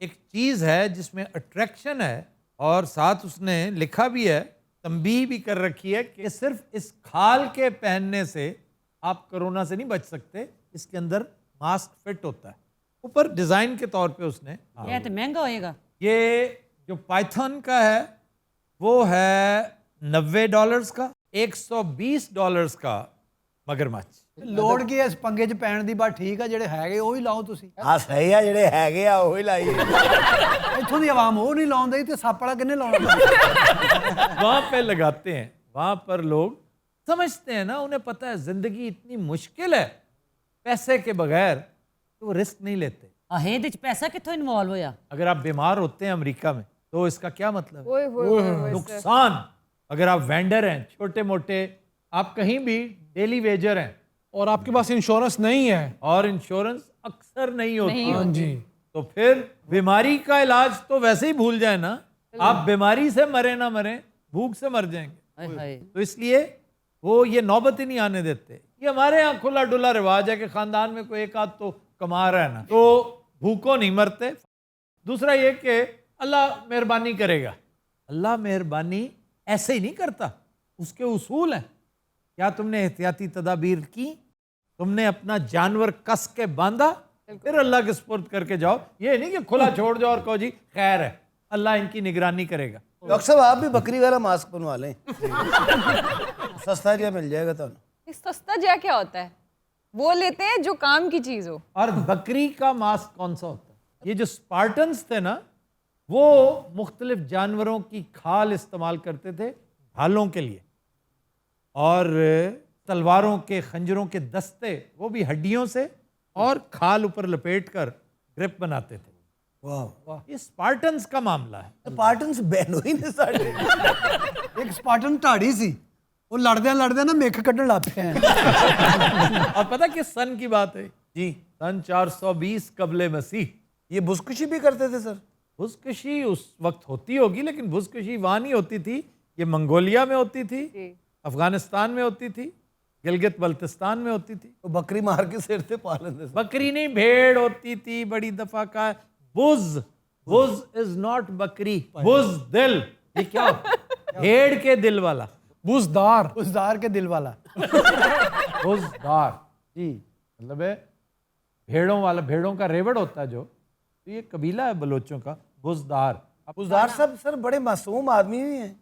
एक चीज़ है जिसमें अट्रैक्शन है और साथ उसने लिखा भी है, तंबीह भी कर रखी है कि सिर्फ इस खाल के पहनने से आप कोरोना से नहीं बच सकते, इसके अंदर मास्क फिट होता है। ऊपर डिज़ाइन के तौर पे उसने ये तो महंगा होएगा। ये जो पाइथन का है वो है $90 का, $120 का मगरमच्छ। ਲੋੜ ਕੀ ਹੈ ਇਸ ਪੰਗੇ 'ਚ ਪੈਣ ਦੀ? ਬਾਤ ਠੀਕ ਆ, ਜਿਹੜੇ ਹੈਗੇ ਉਹ ਹੀ ਲਾਓ ਤੁਸੀਂ। ਆ ਸਹੀ ਆ, ਜਿਹੜੇ ਹੈਗੇ ਆ ਉਹੀ ਲਾਈਏ। ਇੱਥੋਂ ਦੀ ਆਵਾਮ ਉਹ ਨਹੀਂ ਲਾਉਂਦੀ ਤੇ ਸੱਪ ਵਾਲਾ ਕਿੰਨੇ ਲਾਉਣਾ? वहां पे लगाते हैं, वहां पर लोग समझते हैं ना, उन्हें पता है जिंदगी इतनी मुश्किल है, पैसे के बगैर तो वो रिस्क नहीं लेते। ਆਹੇ ਇਹਦੇ ਚ ਪੈਸਾ ਕਿੱਥੋਂ ਇਨਵੋਲਵ ਹੋਇਆ? अगर आप बीमार होते हैं अमेरिका में तो इसका क्या मतलब है? ओए होए होए होए, नुकसान। अगर आप वेंडर हैं, छोटे मोटे, आप कहीं भी डेली वेजर हैं और आपके पास इंश्योरेंस नहीं है और इंश्योरेंस अक्सर नहीं होती, नहीं होती। जी, तो फिर बीमारी का इलाज तो वैसे ही भूल जाए ना, आप बीमारी से मरे ना मरे, भूख से मर जाएंगे। ਹਾਏ ਹਾਏ। तो इसलिए वो ये नौबत ही नहीं आने देते। ये हमारे यहाँ खुला डुला रिवाज है कि खानदान में कोई एक आध तो कमा रहा है ना, तो भूखों नहीं मरते। दूसरा ये कि अल्लाह मेहरबानी करेगा। अल्लाह मेहरबानी ऐसे ही नहीं करता, उसके उसूल हैं। क्या तुमने एहतियाती तदाबीर की? तुमने अपना जानवर कस के बांधा, फिर अल्लाह के सुपुर्द करके जाओ। ये नहीं कि खुला छोड़ जाओ और कहो जी खैर है, अल्लाह इनकी निगरानी करेगा। डॉक्टर साहब आप भी बकरी वाला मास्क बनवा लें, सस्ता जिहा मिल जाएगा तो। ये सस्ता जा क्या होता है? वो लेते हैं जो काम की चीज हो। और बकरी का मांस कौन सा होता है? ये जो स्पार्टन्स थे ना, वो मुख्तलिफ जानवरों की खाल इस्तेमाल करते थे भालों के लिए, और तलवारों के, खंजरों के दस्ते वो भी हड्डियों से और खाल ऊपर लपेट कर ग्रिप बनाते थे। वाह, ये स्पार्टन्स का मामला है। पार्टन्स बैन हुई ने साडे। ਇੱਕ ਸਪਾਰਟਨ ਢਾੜੀ ਸੀ, ਉਹ ਲੜਦਿਆਂ ਲੜਦਿਆਂ ਨਾ ਮਿੱਖ ਕੱਢਣ ਲੱਗ ਪਿਆ। और पता किस सन की बात है जी, सन 420 कबले मसीह। ये बुजकुशी भी करते थे सर? भुजकशी उस वक्त होती होगी, लेकिन भुजकशी वहाँ नहीं होती थी, ये मंगोलिया में होती थी, अफगानिस्तान में होती थी, गिलगित बल्तिस्तान में होती थी। तो बकरी मार के सिर थे पालन थे। बकरी नहीं, भेड़ होती थी बड़ी दफा का। बुज, बुज इज नॉट बकरी, बुज दिल। ये क्या होता है? भेड़ के दिल वाला, बुजदार, बुजदार के दिल वाला। बुजदार जी, मतलब है भेड़ों वाला, भेड़ों का रेवड़ होता है जो, तो ये कबीला है बलोचों का, बुजदार। बुजदार साहब सर बड़े मासूम आदमी भी हैं,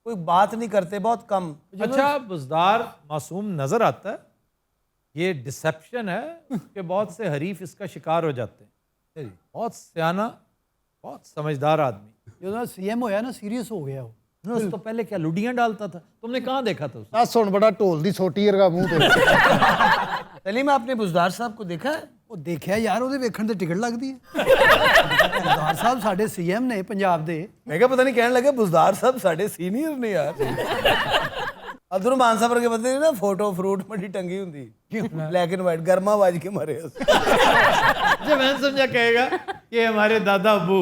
कोई बात नहीं करते, बहुत कम। अच्छा, बुजदार मासूम नजर आता है, ये डिसेप्शन है कि बहुत से हरीफ इसका शिकार हो जाते हैं। बहुत सियाना, बहुत समझदार आदमी। ਜਦੋਂ ਸੀਐਮ ਹੋਇਆ ਨਾ ਸੀਰੀਅਸ ਹੋ ਗਿਆ ਉਹ। उस तो पहले क्या लुडियां डालता था? तुमने कहाँ देखा था उसे? ਆ ਸੁਣ ਬੜਾ ਢੋਲ ਦੀ ਸੋਟੀ ਵਰਗਾ ਮੂੰਹ ਤੇ। सलीम आपने बुजदार साहब को देखा है? ਉਹ ਦੇਖਿਆ ਯਾਰ, ਉਹਦੇ ਵੇਖਣ ਤੇ ਟਿਕਟ ਲੱਗਦੀ ਹੈ। ਸਰਦਾਰ ਸਾਹਿਬ ਸਾਡੇ ਸੀਐਮ ਨੇ ਪੰਜਾਬ ਦੇ। मैं क्या पता नहीं कहने लगे बुजदार साहब साढ़े सीनियर ने यार। अब्दुल मान साहब के बंदे ना फोटो फ्रूट मड़ी टंगी हुंदी, ब्लैक एंड व्हाइट, गर्मा बाज के मरे। जब मैं समझा कहेगा कि हमारे दादा अबू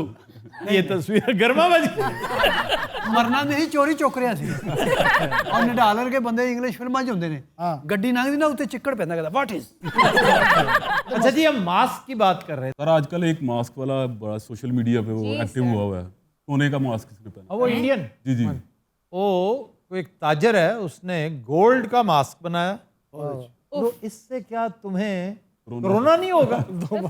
ये तस्वीर गर्मा बज ਮਰਨਾ ਨਹੀਂ, ਚੋਰੀ ਚੁੱਕ ਰਿਹਾ ਸੀ। ਉਹ ਨਿਡਾਲਰ ਕੇ ਬੰਦੇ ਇੰਗਲਿਸ਼ ਫਿਲਮਾਂ 'ਚ ਹੁੰਦੇ ਨੇ, ਗੱਡੀ ਲੰਘਦੀ ਨਾ ਉੱਤੇ ਚਿੱਕੜ ਪੈਂਦਾ, ਕਹਿੰਦਾ ਵਾਟ ਇਜ਼। अच्छा जी, हम मास्क की बात कर रहे हैं। सर आजकल एक मास्क वाला बड़ा सोशल मीडिया पे वो एक्टिव हुआ हुआ है, सोने का मास्क इसने पहना। वो इंडियन, जी जी, वो एक ताजर है, उसने गोल्ड का मास्क बनाया। तो इससे क्या तुम्हें कोरोना नहीं होगा?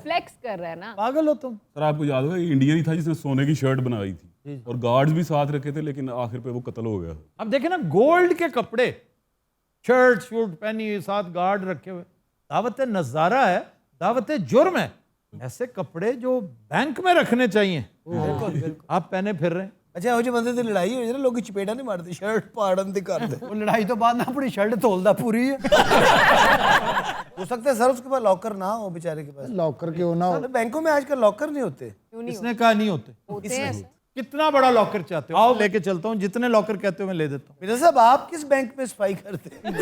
फ्लेक्स कर रहा है ना। पागल हो तुम। सर आपको याद होगा इंडियन ही था जिसने सोने की शर्ट बनाई थी और गार्ड्स भी साथ रखे थे, लेकिन आखिर पे वो कत्ल हो गया। अब देखे ना, गोल्ड के कपड़े, शर्ट शूट पहनी हुई, साथ गार्ड रखे हुए, दावत नजारा है, दावत जुर्म है। ऐसे कपड़े जो बैंक में रखने चाहिए आप पहने फिर रहे हैं। अच्छा ਇਹੋ ਜਿਹੇ ਬੰਦੇ ਤੇ ਲੜਾਈ ਹੋਈ ਨਾ, ਲੋਕੀ ਚਪੇੜਾ ਨਹੀਂ ਮਾਰਦੇ, ਸ਼ਰਟ ਪਾੜਨ ਦੀ ਕਰਦੇ। ਉਹ ਲੜਾਈ ਤੋਂ ਬਾਅਦ ਨਾ ਆਪਣੀ ਸ਼ਰਟ ਧੋਲਦਾ ਪੂਰੀ ਹੈ। हो सकता है सर उसके पास लॉकर ना हो बेचारे के पास। लॉकर क्यों ना हो? बैंकों में आजकल लॉकर नहीं होते। इसने कहा नहीं होते। कितना बड़ा लॉकर चाहते हो? आओ लेके चलता हूँ, जितने लॉकर कहते हो मैं ले देता हूँ। मिर्जा साहब आप किस बैंक में सफाई करते हैं?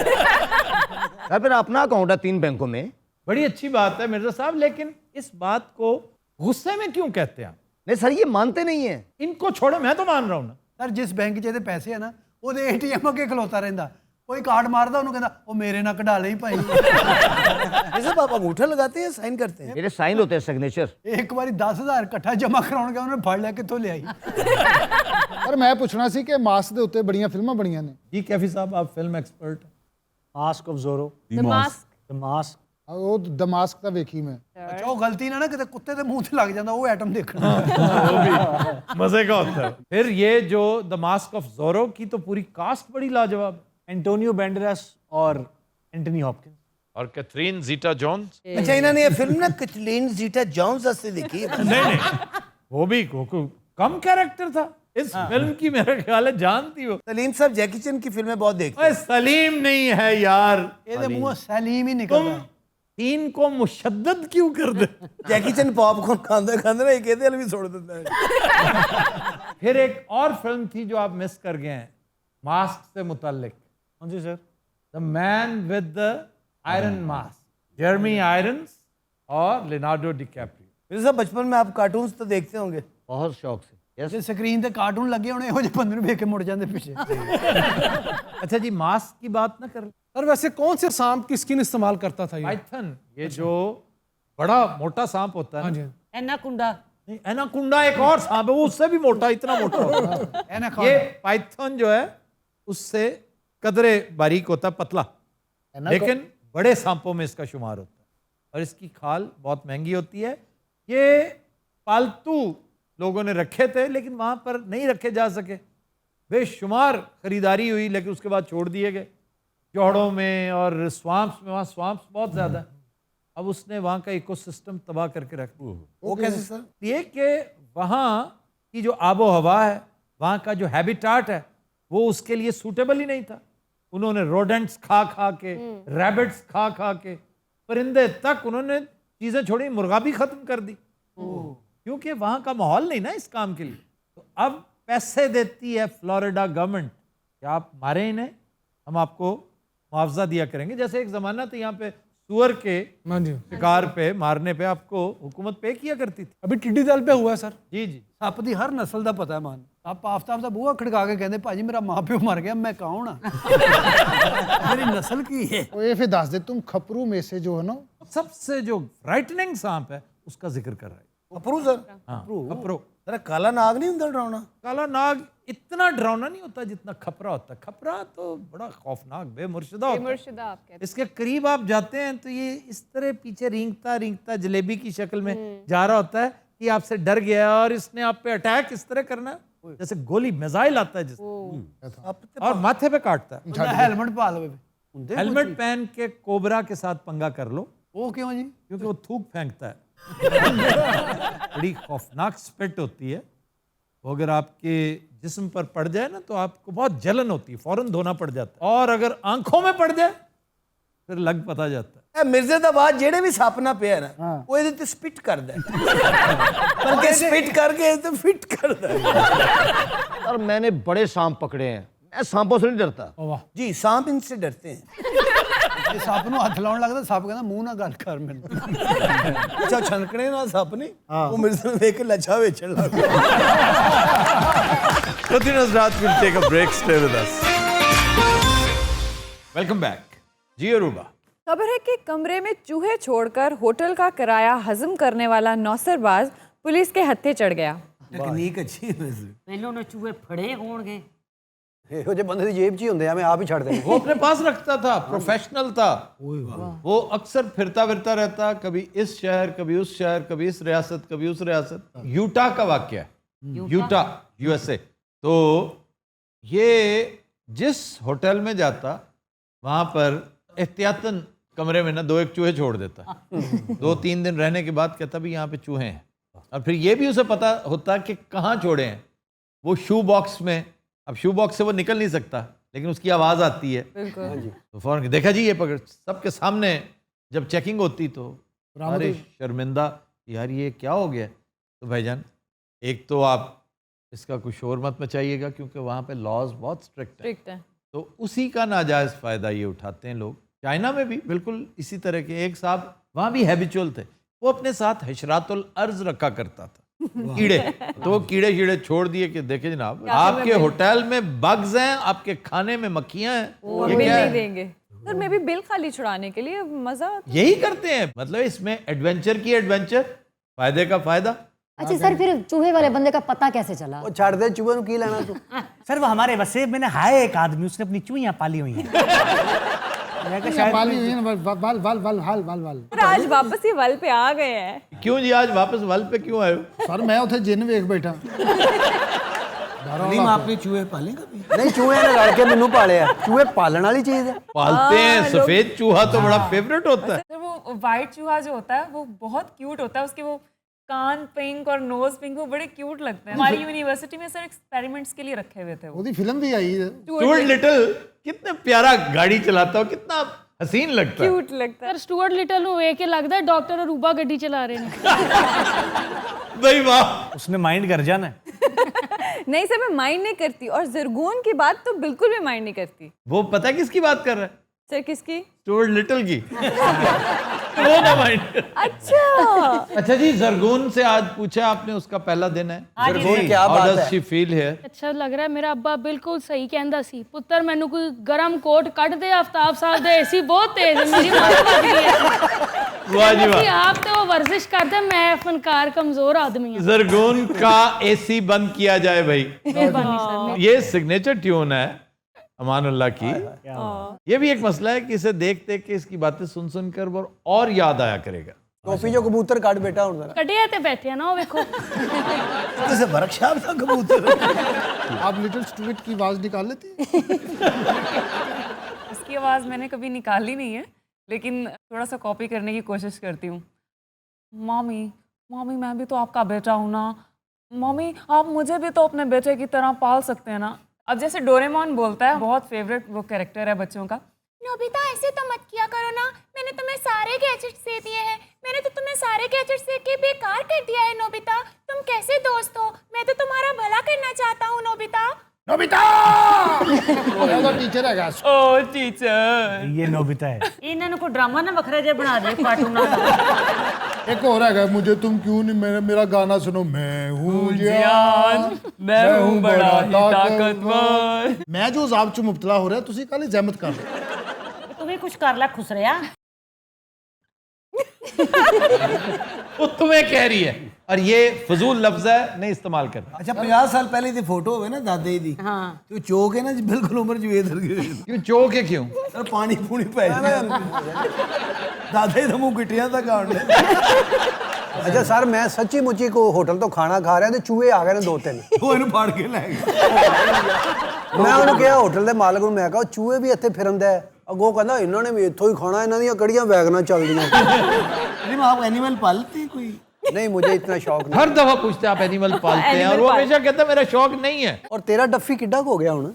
सर मेरा अपना अकाउंट है 3 बैंकों में। बड़ी अच्छी बात है मिर्जा साहब, लेकिन इस बात को गुस्से में क्यों कहते हैं आप? नहीं सर, ये मानते नहीं है। इनको छोड़ो, मैं तो मान रहा हूँ ना। ਸਰ ਜਿਸ ਬੈਂਕ 'ਚ ਇਹਦੇ ਪੈਸੇ ਆ ਨਾ, ਉਹਦੇ ਏਟੀਐਮ ਅੱਗੇ ਖਲੋਤਾ ਰਹਿੰਦਾ, ਕੋਈ ਕਾਰਡ ਮਾਰਦਾ, ਉਹਨੂੰ ਕਹਿੰਦਾ ਉਹ ਮੇਰੇ ਨਾਲ ਕਢਾ ਲਈ ਭਾਈ। साहब आप अंगूठा लगाते हैं, साइन करते हैं? मेरे साइन होते हैं, सिग्नेचर। ਇੱਕ ਵਾਰੀ 10,000 ਇਕੱਠਾ ਜਮਾ ਕਰਾਉਣ ਗਿਆ, ਉਹਨੇ ਫੜ ਲਿਆ, ਕਿੱਥੋਂ ਲਿਆਈ। ਪਰ ਮੈਂ ਪੁੱਛਣਾ ਸੀ ਕਿ ਮਾਸਕ ਦੇ ਉੱਤੇ ਬੜੀਆਂ ਫਿਲਮਾਂ ਬਣੀਆਂ ਨੇ। जी कैफी साहब, आप फिल्म एक्सपर्ट। मास्क ऑफ जोरो, The mask। The mask. ਉਹ ਦ ਮਾਸਕ ਤਾਂ ਵੇਖੀ ਮੈਂ। ਅੱਛਾ, ਉਹ ਗਲਤੀ ਨਾਲ ਨਾ ਕਿਤੇ ਕੁੱਤੇ ਦੇ ਮੂੰਹ ਤੇ ਲੱਗ ਜਾਂਦਾ, ਉਹ ਐਟਮ ਦੇਖਣਾ। मजे का होता है। फिर ये जो द मास्क ऑफ जोरो की तो पूरी कास्ट बड़ी लाजवाब है। एंटोनियो बैंडेरास और एंटनी हॉपकिंस। और कैथरीन जीटा जोन्स। अच्छा इन्होंने ये फिल्म ना कैथरीन जीटा जोन्स से देखी है। नहीं वो भी कम कैरेक्टर था इस फिल्म की, मेरा ख्याल है जान थी वो। सलीम साहब जैकी चैन की फिल्में बहुत देखते ओए सलीम नहीं है यार, ਇਹਦੇ ਮੂੰਹੋਂ सलीम ही निकलता है। तीन को मुशद्दद क्यों कर दे। जैकी चैन पॉपकॉर्न खांदे खांदे ना एक ਇਹਦੇ ਵਾਲ भी छोड़ देता है। फिर एक और फिल्म थी जो आप मिस कर गए हैं, मास्क से मुताल्लिक। हाँ जी sir. The man with the iron mask, Jeremy Irons और लियोनार्डो डिकैप्रियो। फिर साहब बचपन में आप कार्टून्स तो देखते होंगे बहुत शौक से। ਜੇ ਸਕਰੀਨ ਤੇ ਕਾਰਟੂਨ ਲੱਗੇ ਹੋਣੇ ਇਹੋ ਜਿਹੇ ਬੰਦੇ ਨੂੰ ਵੇਖ ਕੇ ਮੁੜ ਜਾਂਦੇ ਪਿੱਛੇ। अच्छा जी, मास्क की बात ना कर। सर वैसे कौन से सांप की स्किन इस्तेमाल करता था ये? पाइथन, ये जो बड़ा मोटा सांप होता है। हाँ जी। एनाकुंडा। नहीं, एनाकुंडा एक और सांप है, वो उससे भी मोटा, इतना मोटा होता है। ये पाइथन जो है उससे कदरे बारीक होता है, पतला, लेकिन बड़े सांपों में इसका शुमार होता है और इसकी खाल बहुत महंगी होती है। ये पालतू लोगों ने रखे थे लेकिन वहां पर नहीं रखे जा सके, बेशुमार खरीदारी हुई लेकिन उसके बाद छोड़ दिए गए जोड़ों में और स्वाम्प्स में। वहाँ स्वाम्प्स बहुत ज़्यादा है, अब उसने वहाँ का इकोसिस्टम तबाह करके रख दिया। वो कैसे सर? ये कि वहाँ की जो आबो हवा है, वहाँ का जो हैबिटाट है, वो उसके लिए सूटेबल ही नहीं था। उन्होंने रोडेंट्स खा खा के, रैबिट्स खा खा के, परिंदे तक उन्होंने चीज़ें छोड़ी, मुर्गा भी ख़त्म कर दी क्योंकि वहाँ का माहौल नहीं ना इस काम के लिए। तो अब पैसे देती है फ्लोरिडा गवर्नमेंट कि आप मारे इन्हें, हम आपको मुआवजा दिया करेंगे। जैसे एक ज़माना तो यहाँ पे सुअर के शिकार पे मारने पे आपको हुकूमत पे किया करती थी। अभी टिड्डी दल पे हुआ है सर। जी जी। ਸੱਪ ਦੀ ਹਰ ਨਸਲ ਦਾ ਪਤਾ ਹੈ ਮਾਨ। ਆਪ ਆਫਤਾਬ ਦਾ ਬੂਹਾ ਖੜਕਾ ਕੇ ਕਹਿੰਦੇ ਭਾਜੀ ਮੇਰਾ ਮਾਂ ਪਿਓ ਮਰ ਗਿਆ, मैं कौन हाँ? मेरी नस्ल की है। ये फिर दस दे तुम खपरू में से जो है ना सबसे जो फ्राइटनिंग सांप है उसका जिक्र कर रहा है। खपरू सर? हाँ, खपरू। अरे काला नाग नहीं होता डरावना? काला नाग इतना डरावना नहीं होता जितना खपरा होता है। खपरा तो बड़ा खौफनाक बेमुर्शिदा होता है। बेमुर्शिदा आप कहते हैं। इसके करीब आप जाते हैं तो ये इस तरह पीछे रेंगता रेंगता जलेबी की शक्ल में जा रहा होता है कि आपसे डर गया और इसने आप पे अटैक इस तरह करना जैसे गोली मिसाइल आता है जिससे, और माथे पे काटता है। हेलमेट पा लो, हेलमेट पहन के कोबरा के साथ पंगा कर लो। वो क्यों जी? क्योंकि वो थूक फेंकता है। बड़ी खौफनाक स्पिट होती है वो, अगर आपके जिस्म पर पड़ जाए ना तो आपको बहुत जलन होती है, फौरन धोना पड़ जाता है, और अगर आंखों में पड़ जाए फिर लग पता जाता है। मिर्जादाबाद जेड़े भी सप ना पे ना वो ਇਹਦੇ ਤੇ ਸਪਿਟ ਕਰਦਾ बल्कि स्पिट करके तो फिट करता है। और मैंने बड़े सांप पकड़े हैं, मैं सांपों से नहीं डरता। जी सांप इनसे डरते हैं। सप ਨੂੰ ਹੱਥ ਲਾਉਣ ਲੱਗਦਾ, ਸਪ ਕਹਿੰਦਾ ਮੂੰਹ ਨਾਲ ਗੱਲ ਕਰ ਮੈਨੂੰ। अच्छा छनकने ना सप ने वो मिर्जा ਨੂੰ देख के लच्छा ਵੇਚਣ ਲੱਗ ਗਿਆ। Continuous Raat will take a break. Stay with us. Welcome back. जी अरूबा। खबर है कि कमरे में चूहे छोड़कर होटल का किराया हजम करने वाला नौसरबाज पुलिस के हत्थे चढ़ गया। तकनीक अच्छी है वैसे। ਪਹਿਲੋਂ ਨੇ ਚੂਹੇ ਫੜੇ ਹੋਣਗੇ। ਇਹੋ ਜਿਹੇ ਬੰਦੇ ਦੀ ਜੇਬ 'ਚ ਹੀ ਹੁੰਦੇ ਆ, ਮੈਂ ਆਪ ਹੀ ਛੱਡ ਦੇਣਾ। वो अपने पास रखता था, प्रोफेशनल था। वो अक्सर फिरता फिरता रहता, कभी इस शहर कभी उस शहर, कभी इस रियासत कभी उस रियासत। यूटा का वाकया है, यूटा यूएसए। तो ये जिस होटल में जाता वहाँ पर एहतियातन कमरे में ना 2-1 चूहे छोड़ देता। 2-3 दिन रहने के बाद कहता भी यहाँ पे चूहे हैं, और फिर ये भी उसे पता होता कि कहाँ छोड़े हैं। वो शू बॉक्स में, अब शू बॉक्स से वो निकल नहीं सकता लेकिन उसकी आवाज़ आती है, तो फौरन देखा जी ये पकड़। सबके सामने जब चेकिंग होती तो अरे शर्मिंदा यार ये क्या हो गया। तो भाईजान एक तो आप इसका कुछ शोर मत मचाइएगा क्योंकि वहाँ पे लॉज बहुत स्ट्रिक्ट है, तो उसी का नाजायज़ फ़ायदा ये उठाते हैं लोग। चाइना में भी बिल्कुल इसी तरह के एक साहब वहाँ भी हैबिचुअल थे, वो अपने साथ हशरातुल अर्ज रखा करता था, कीड़े। तो वो कीड़े शीड़े छोड़ दिए कि देखे जनाब आपके होटल में बग्स हैं, आपके खाने में मक्खियाँ हैं, वो बिल नहीं देंगे। सर मैं भी बिल खाली छुड़ाने के लिए मजा यही करते हैं। मतलब इसमें एडवेंचर की एडवेंचर, फायदे का फायदा। अच्छा सर, फिर चूहे वाले बंदे का पता कैसे चला? ਉਹ ਛੱਡ ਦੇ ਚੂਹੇ ਨੂੰ, ਕੀ ਲੈਣਾ तू? सर वो हमारे वसेब में ना है एक आदमी, उसने अपनी चूहियां पाली हुई हैं। पाली हुई है वल वल वल हल वल वल। सर आज वापस ये वल पे आ गए हैं। क्यों जी आज वापस वल पे क्यों आए हो? सर मैं उथे जिन वेख बैठा। नीम आपने चूहे पाले कभी? नहीं चूहे ने लड़ के मैनू पालिया चूहे पालन वाली चीज है पालते हैं सफेद चूहा तो बड़ा फेवरेट होता है सर वो वाइट चूहा जो होता है वो बहुत क्यूट होता है, उसके वो कान पिंक और नोज पिंक वो बड़े क्यूट लगते हैं। हमारी यूनिवर्सिटी में सर एक्सपेरिमेंट्स के लिए रखे हुए थे वो। ਉਹਦੀ ਫਿਲਮ ਵੀ ਆਈ ਹੈ स्टुअर्ट लिटिल कितने प्यारा गाड़ी चलाता हो, कितना हसीन लगता है। क्यूट लगता है। सर स्टुअर्ट लिटल ਨੂੰ ਵੇਖ ਕੇ ਲੱਗਦਾ ਡਾਕਟਰ ਅਰੂਬਾ ਗੱਡੀ ਚਲਾ ਰਹੇ ਨੇ। भाई वाह, उसने माइंड कर जाना है। नहीं सर मैं माइंड नहीं करती, और जरगोन की बात तो बिल्कुल भी माइंड नहीं करती। वो पता है किसकी बात कर रहा है? सर किसकी? स्टुअर्ट लिटिल की। वो ना माइंड। अच्छा अच्छा जी, जरगोन से आज पूछा आपने, उसका पहला दिन है। जरगोन क्या How बात does है she feel here? ਅੱਛਾ ਲੱਗ ਰਿਹਾ ਮੇਰਾ ਅੱਬਾ ਬਿਲਕੁਲ ਸਹੀ ਕਹਿੰਦਾ ਸੀ, ਪੁੱਤਰ ਮੈਨੂੰ ਕੋਈ ਗਰਮ ਕੋਟ ਕੱਢ ਦੇ, ਆਫਤਾਬ ਸਾਹਿਬ ਦੇ ਏਸੀ ਬਹੁਤ ਤੇਜ਼ ਹੈ, ਮੇਰੀ ਮੱਤ ਵੱਜ ਗਈ ਹੈ। वाह जी ਅਸੀਂ वाह। ਆਪ ਤੇ ਉਹ ਵਰਜ਼ਿਸ਼ ਕਰਦੇ, ਮੈਂ ਫਨਕਾਰ ਕਮਜ਼ੋਰ आदमी हूँ। जरगोन का एसी बंद किया जाए भाई। मेहरबानी सर। ये सिग्नेचर ट्यून है अमानुल्लाह की। ये भी एक मसला है कि इसे देख देख के इसकी बातें सुन सुनकर वो और याद आया करेगा। टॉफी जो कबूतर काट बेटा हूं जरा ਕੱਢਿਆ ਤੇ ਬੈਠਿਆ ਨਾ ਉਹ ਵੇਖੋ। जैसे वर्कशॉप था कबूतर। आप लिटिल स्टूपिड की आवाज निकाल लेती हैं? उसकी आवाज़ मैंने कभी निकाली नहीं है, लेकिन थोड़ा सा कॉपी करने की कोशिश करती हूँ। मम्मी मम्मी मैं भी तो आपका बेटा हूँ ना, मम्मी आप मुझे भी तो अपने बेटे की तरह पाल सकते हैं ना। अब जैसे डोरेमोन बोलता है, बहुत फेवरेट वो कैरेक्टर है बच्चों का। नोबिता ऐसे तो मत किया करो ना, मैंने तुम्हें सारे गैजेट्स दे दिए हैं, मैंने तो तुम्हें सारे गैजेट्स दे के बेकार कर दिया है नोबिता, तुम कैसे दोस्त हो, मैं तो तुम्हारा भला करना चाहता हूँ नोबिता। ਨੋਬਿਤਾ ਉਹਦਾ ਟੀਚਰ ਹੈਗਾ ओ टीचर ये नोबिता है। ਇਹਨਾਂ ਨੂੰ ਕੋਈ ਡਰਾਮਾ ਨਾ ਵੱਖਰਾ ਜਿਹਾ ਬਣਾ ਦੇ ਕਾਰਟੂਨਾਂ ਦਾ। एक और है मुझे तुम क्यों नहीं मेरा गाना सुनो मैं हूँ जान मैं हूँ बड़ा ही ताकतवर। मैं जो अजाब च मुब्तला हो रहा तुसी काली जहमत कर ਤੂੰ ਵੀ ਕੁਝ ਕਰ ਲੈ ਖੁਸਰਿਆ। वो तुम्हें कह रही है, और ये फजूल लफ्ज है, नहीं इस्तेमाल करना। अच्छा 50 साल पहले दी फोटो होवे ना दादे दी, हाँ तो चौक है ना जी, बिल्कुल उम्र जो इधर गई क्यों चौक है क्यों? सर पानी पूनी पै दादे दा मुंह गिटियां तक आउंदे। अच्छा सर मैं सच्ची मुच्ची को होटल तो खाना खा रहा ते चूहे आ गए ने 2-3 ਉਹ ਇਹਨੂੰ ਫਾੜ ਕੇ ਲੈ ਗਿਆ। ਮੈਂ ਉਹਨੂੰ ਕਿਹਾ ਹੋਟਲ ਦੇ ਮਾਲਕ ਨੂੰ, ਮੈਂ ਕਿਹਾ ਚੂਹੇ ਵੀ ਇੱਥੇ ਫਿਰੰਦਾ ਹੈ, ਅੱਗੋਂ ਕਹਿੰਦਾ ਇਹਨਾਂ ਨੇ ਵੀ ਇੱਥੋਂ ਹੀ ਖਾਣਾ, ਇਹਨਾਂ ਦੀਆਂ ਕੜੀਆਂ ਵੈਗਨਾਂ ਚੱਲਦੀਆਂ। नहीं आप एनिमल पालते हैं कोई? नहीं मुझे इतना शौक नहीं। हर दफा पूछते हैं आप एनिमल पालते हैं, और वो हमेशा कहता है मेरा शौक नहीं है। और तेरा डफी किड्डा हो गया हुन?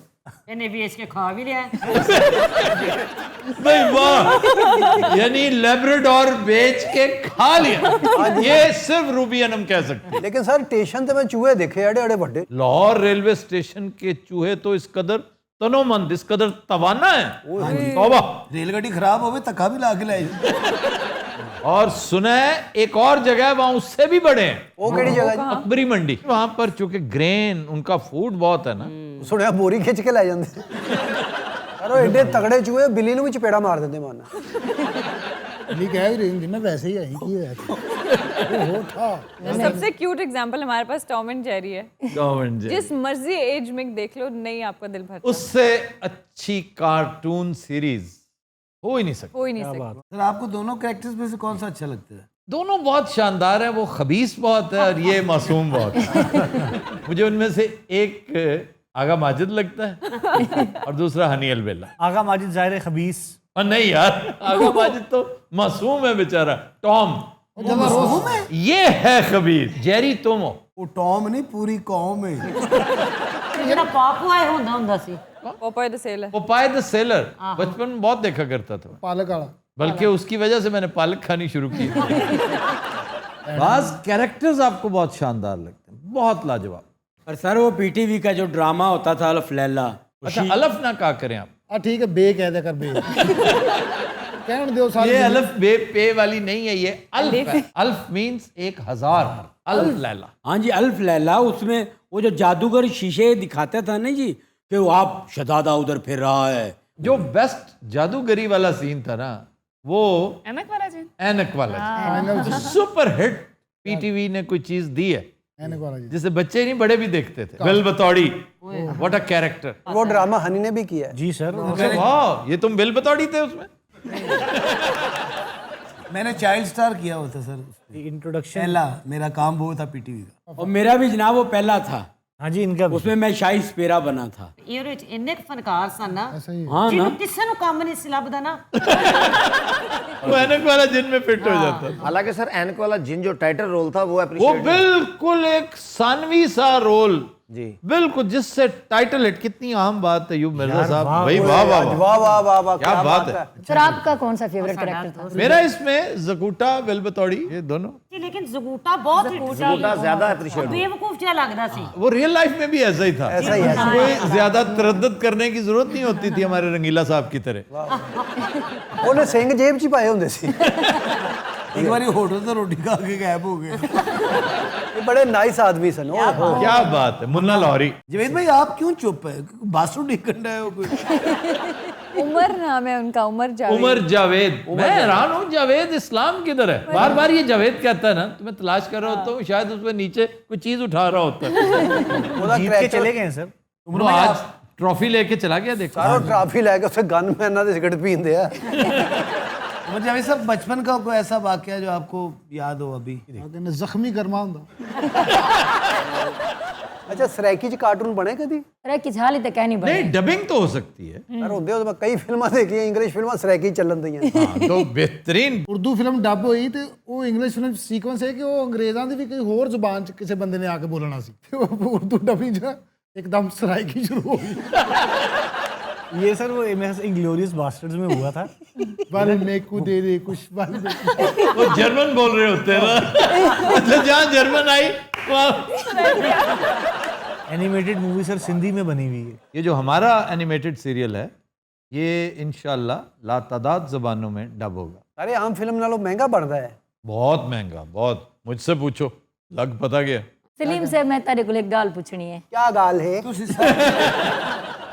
ਇਹਨੇ ਵੇਚ ਕੇ ਖਾ ਵੀ ਲਿਆ। भाई वाह, यानी लेब्राडोर बेच के खा लिया, ये सिर्फ रूबी अनम कह सकते हैं। लेकिन सर स्टेशन पे मैं चूहे देखे एडे एडे बड़े। लाहौर रेलवे स्टेशन के चूहे तो इस कदर तनोमंद, इस कदर तवाना है, तौबा। रेलगाड़ी खराब होवे तका भी ला के ले जाए। और सुना है एक और जगह है वहां उससे भी बड़े हैं। वो केड़ी जगह? अकबरी मंडी। वहां पर चूंकि ग्रेन उनका फूड बहुत है ना, सुनया बोरी खिंच के ले जाते। अरे एडे तगड़े चूहे बिल्ली ਨੂੰ ਵੀ ਚਪੇੜਾ ਮਾਰ ਦਿੰਦੇ ਮਾਨ। नहीं कह भी रही थी ना, वैसे ही आई की है वो था। सबसे क्यूट एग्जांपल हमारे पास टॉम एंड जेरी है। जिस मर्जी एज में देख लो, नहीं आपका दिल भरता। उससे अच्छी कार्टून सीरीज हो ही नहीं सकती। हो ही नहीं सकती। सर आपको दोनों कैरेक्टर्स में से कौन सा अच्छा लगता है? दोनों बहुत शानदार है। वो खबीस बहुत है और ये मासूम बहुत है। मुझे उनमें से एक आगा माजिद लगता है और दूसरा हनी अलबेला। आगा माजिद जाहिर खबीस। और नहीं यार, आगा माजिद तो मासूम है बेचारा। टॉम मासूम है? ये है खबीस। जेरी तोमो। वो टॉम नहीं, पूरी कौम है। ਜਿਹੜਾ ਪਾਪੂ ਆਏ ਹੁੰਦਾ ਸੀ Popeye the sailor. Popeye the sailor बचपन में बहुत देखा करता था, पालक वाला। बल्कि उसकी वजह से मैंने पालक खानी शुरू की। बाज कैरेक्टर्स आपको बहुत शानदार लगते हैं, बहुत लाजवाब। पर सर वो पीटीवी का जो ड्रामा होता था अल्फ लैला, अच्छा अलफ ना कहा करें आप। ठीक है, बे कह दे कर बे कहने दो साल। ये अलफ बे पे वाली नहीं है, ये अल्फ है। अल्फ मींस 1000। अल्फ लैला। हाँ जी अल्फ लैला। उसमें वो जो जादूगर शीशे दिखाता था ना जी, कि वो आप शहजादा उधर फिर रहा है। जो बेस्ट जादूगरी वाला सीन था ना, वो ऐनक वाला जी। ऐनक वाला सुपर हिट पीटीवी ने कोई चीज दी है ऐनक वाला जी, जिसे बच्चे नहीं बड़े भी देखते थे। बिल बतौड़ी, व्हाट अ कैरेक्टर। वो ड्रामा हनी ने भी किया है। जी सर। वाह, ये तुम बिल बतौड़ी थे उसमें? मैंने चाइल्ड स्टार किया हुआ था सर, इंट्रोडक्शन। पहला मेरा काम वो था पीटीवी का। और मेरा भी जनाब वो पहला था। हाँ जी इनका उसमें मैं शाही स्पेरा बना था। ਇਹ ਉਹਦੇ ਵਿੱਚ ਇੰਨੇ ਕੁ ਫਨਕਾਰ ਸਨ ਨਾ हाँ ਜਿਹਨੂੰ ना, ਕਿਸੇ ਨੂੰ ਕੰਮ ਨਹੀਂ ਸੀ ਲੱਭਦਾ ਨਾ वो ऐनक वाला जिन में फिट हो जाता था। हालांकि सर एनक वाला जिन जो टाइटल रोल था वो वो अप्रिशिएट बिल्कुल एक सानवी सा रोल जी बिल्कुल, जिससे टाइटल हिट। कितनी अहम बात है यूब मिर्जा साहब, भाई वाह वाह वाह, वाह वाह वाह वाह क्या बात है। सर आपका कौन सा फेवरेट कैरेक्टर था? मेरा इसमें जकूटा बिलबतौड़ी ये दोनों, ਜੀ ਲੇਕਿन ਜ਼ਗੂਟਾ ਬਹੁਤ जगूटा ज्यादा अप्रिशिएट ਬੇਵਕੂਫ ਜਿਹਾ ਲੱਗਦਾ ਸੀ। वो रियल लाइफ में भी ऐसा ही था। ऐसा ही है। कोई ज्यादा तरद्दुद करने की जरूरत नहीं होती थी हमारे रंगीला साहब की तरह। ਉਹਨੇ ਸਿੰਘ ਜੇਬ 'ਚ ਹੀ ਪਾਏ ਹੁੰਦੇ ਸੀ। एक बार होटल से रोटी खा के गायब हो गए। ਇਹ ਬੜੇ ਨਾਈਸ ਆਦਮੀ ਸਨ। क्या बात है मुन्ना लाहौरी। जवेद भाई आप क्यों चुप है? बासु निकल रहे हो कोई? उमर नाम है उनका, उमर जावेद। उमर जावेद। मैं हैरान हूँ, जावेद इस्लाम किधर है? बार बार ये जावेद कहता है ना, तो मैं तलाश कर रहा होता हूँ, शायद उसमें नीचे कोई चीज उठा रहा होता है। जीत के चले गए सर। वो आज ट्रॉफी लेके चला गया, देखो। ਸਾਰਾ ਟਰਾਫੀ ਲੈ ਕੇ ਉੱਥੇ ਗਨ ਮੈਨਾਂ ਦੇ ਸਿਗਰਟ ਪੀਂਦੇ ਆ। उमर जावेद साहब बचपन का कोई ऐसा वाकया जो आपको याद हो अभी? ਜ਼ਖਮੀ ਕਰਮਾ ਹੁੰਦਾ। ਅੱਛਾ ਸਰੈਕੀ 'ਚ ਕਾਰਟੂਨ ਬਣੇ ਕਦੀ? सरैकी झाली तो कह नहीं बनी। नहीं डबिंग तो हो सकती है। ਸਰ ਹੁੰਦੇ ਉਹ ਮੈਂ ਕਈ ਫਿਲਮਾਂ ਦੇਖੀਆਂ, ਇੰਗਲਿਸ਼ ਫਿਲਮਾਂ ਸਰੈਕੀ ਚੱਲਣ ਦੀਆਂ। हाँ, तो बेहतरीन। ਉਰਦੂ ਫਿਲਮ ਡੱਬ ਹੋਈ ਤੇ ਉਹ ਇੰਗਲਿਸ਼ ਫਿਲਮ ਸੀਕੁਐਂਸ ਹੈ ਕਿ ਉਹ ਅੰਗਰੇਜ਼ਾਂ ਦੀ ਵੀ ਕੋਈ ਹੋਰ ਜ਼ੁਬਾਨ 'ਚ ਕਿਸੇ ਬੰਦੇ ਨੇ ਆ ਕੇ ਬੋਲਣਾ ਸੀ ਤੇ ਉਹ ਉਰਦੂ ਡਬਿੰਗ 'ਚ ਇੱਕਦਮ ਸਰਾਇਕੀ ਸ਼ੁਰੂ ਹੋ ਗਈ। ये सर वो इंग्लोरियस बास्टर्ड्स में हुआ था। वाले मेकू दे दे कुछ वाले दे कुछ। वो जर्मन बोल रहे होते हैं ना, मतलब जहाँ जर्मन आई एनिमेटेड मूवी सर सिंधी में बनी हुई है। ये जो हमारा एनिमेटेड सीरियल है ये इंशाल्लाह लातादाद जबानों में डब होगा। ਸਾਰੇ ਆਮ ਫਿਲਮ ਨਾਲੋਂ ਮਹਿੰਗਾ ਬਣਦਾ ਹੈ। बहुत महंगा, बहुत। मुझसे पूछो, लग पता गया। सलीम साहब मैं तेरे को एक गाल पूछनी है। ਕੀ ਗੱਲ ਹੈ?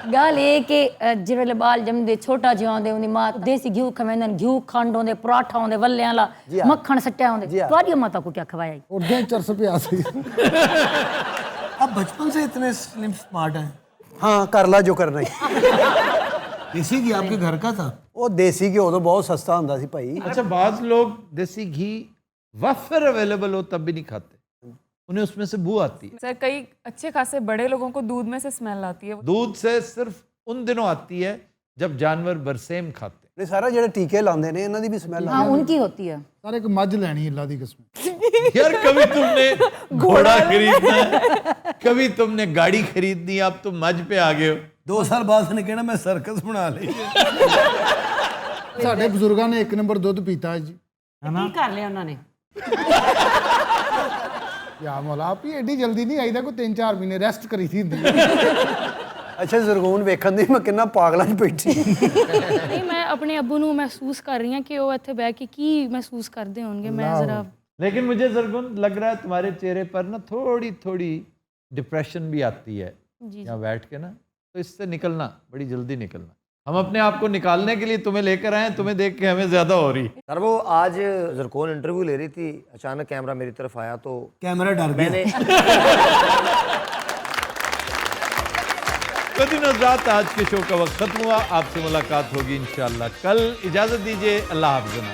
गाल ये कि जिवेले बाल जमदे छोटा जिहा होंदे उंदी मां देसी घी खवेंदन, घी खंड होंदे, पराठा होंदे वल्ले वाला, मक्खन सट्टा होंदे। तुम्हारी माता को क्या खवाया? उर्दू चरस पे आ सही। आप बचपन से इतने स्लिम स्मार्ट हैं? ਹਾਂ ਕਰ ਲਾ ਜੋ ਕਰਨਾ ਹੈ। देसी घी आपके घर का था? ਉਹ ਦੇਸੀ ਘਿਓ ਉਦੋਂ ਬਹੁਤ ਸਸਤਾ ਹੁੰਦਾ ਸੀ ਭਾਈ। अच्छा, बाज लोग देसी घी वफर अवेलेबल हो तब भी नहीं खाते, उन्हें उसमें से बू आती है। सर कई अच्छे खासे बड़े लोगों को दूध में से स्मेल आती है। दूध से सिर्फ उन दिनों आती है जब जानवर बरसेम खाते। ਇਹ ਸਾਰਾ ਜਿਹੜੇ ਟੀਕੇ ਲਾਉਂਦੇ ਨੇ ਇਹਨਾਂ ਦੀ ਵੀ ਸਮੈਲ हाँ उनकी होती है। सारे एक मज लेनी अल्लाह दी कसम। यार कभी तुमने घोड़ा खरीदना है, कभी तुमने गाड़ी खरीदनी, अब तुम मज पे आ गए हो। 2 साल बाद ने कहना मैं सर्कस बना ली। ਸਾਡੇ ਬਜ਼ੁਰਗਾਂ ਨੇ 1 ਨੰਬਰ ਦੁੱਧ ਪੀਤਾ ਜੀ। ਕੀ ਕਰ ਲਿਆ ਉਹਨਾਂ ਨੇ? ਯਾ ਮੌਲਾ ਆਪ ਹੀ ਐਡੀ ਜਲਦੀ ਨਹੀਂ ਆਈਦਾ, ਕੋਈ 3-4 ਮਹੀਨੇ ਰੈਸਟ ਕਰੀ ਸੀ ਹੁੰਦੀ। ਅੱਛਾ ਜ਼ਰਗੂਨ ਵੇਖਣ ਦੀ ਮੈਂ ਕਿੰਨਾ ਪਾਗਲਾਂ 'ਚ ਬੈਠੀ। ਨਹੀਂ ਮੈਂ ਆਪਣੇ ਅੱਬੂ ਨੂੰ ਮਹਿਸੂਸ ਕਰ ਰਹੀ ਹਾਂ ਕਿ ਉਹ ਇੱਥੇ ਬਹਿ ਕੇ ਕੀ ਮਹਿਸੂਸ ਕਰਦੇ ਹੋਣਗੇ। मैं जरा लेकिन मुझे जरगुन लग रहा है तुम्हारे चेहरे पर ना थोड़ी थोड़ी डिप्रेशन भी आती है यहाँ बैठ के ना, तो इससे निकलना, बड़ी जल्दी निकलना। हम अपने आप को निकालने के लिए तुम्हें लेकर आए, तुम्हें देख के हमें ज्यादा हो रही। सर वो आज जरकोन इंटरव्यू ले रही थी, अचानक कैमरा मेरी तरफ आया तो कैमरा डर गया। रात आज के शो का वक्त खत्म हुआ। आपसे मुलाकात होगी इंशाल्लाह कल। इजाजत दीजिए, अल्लाह हाफ़िज़।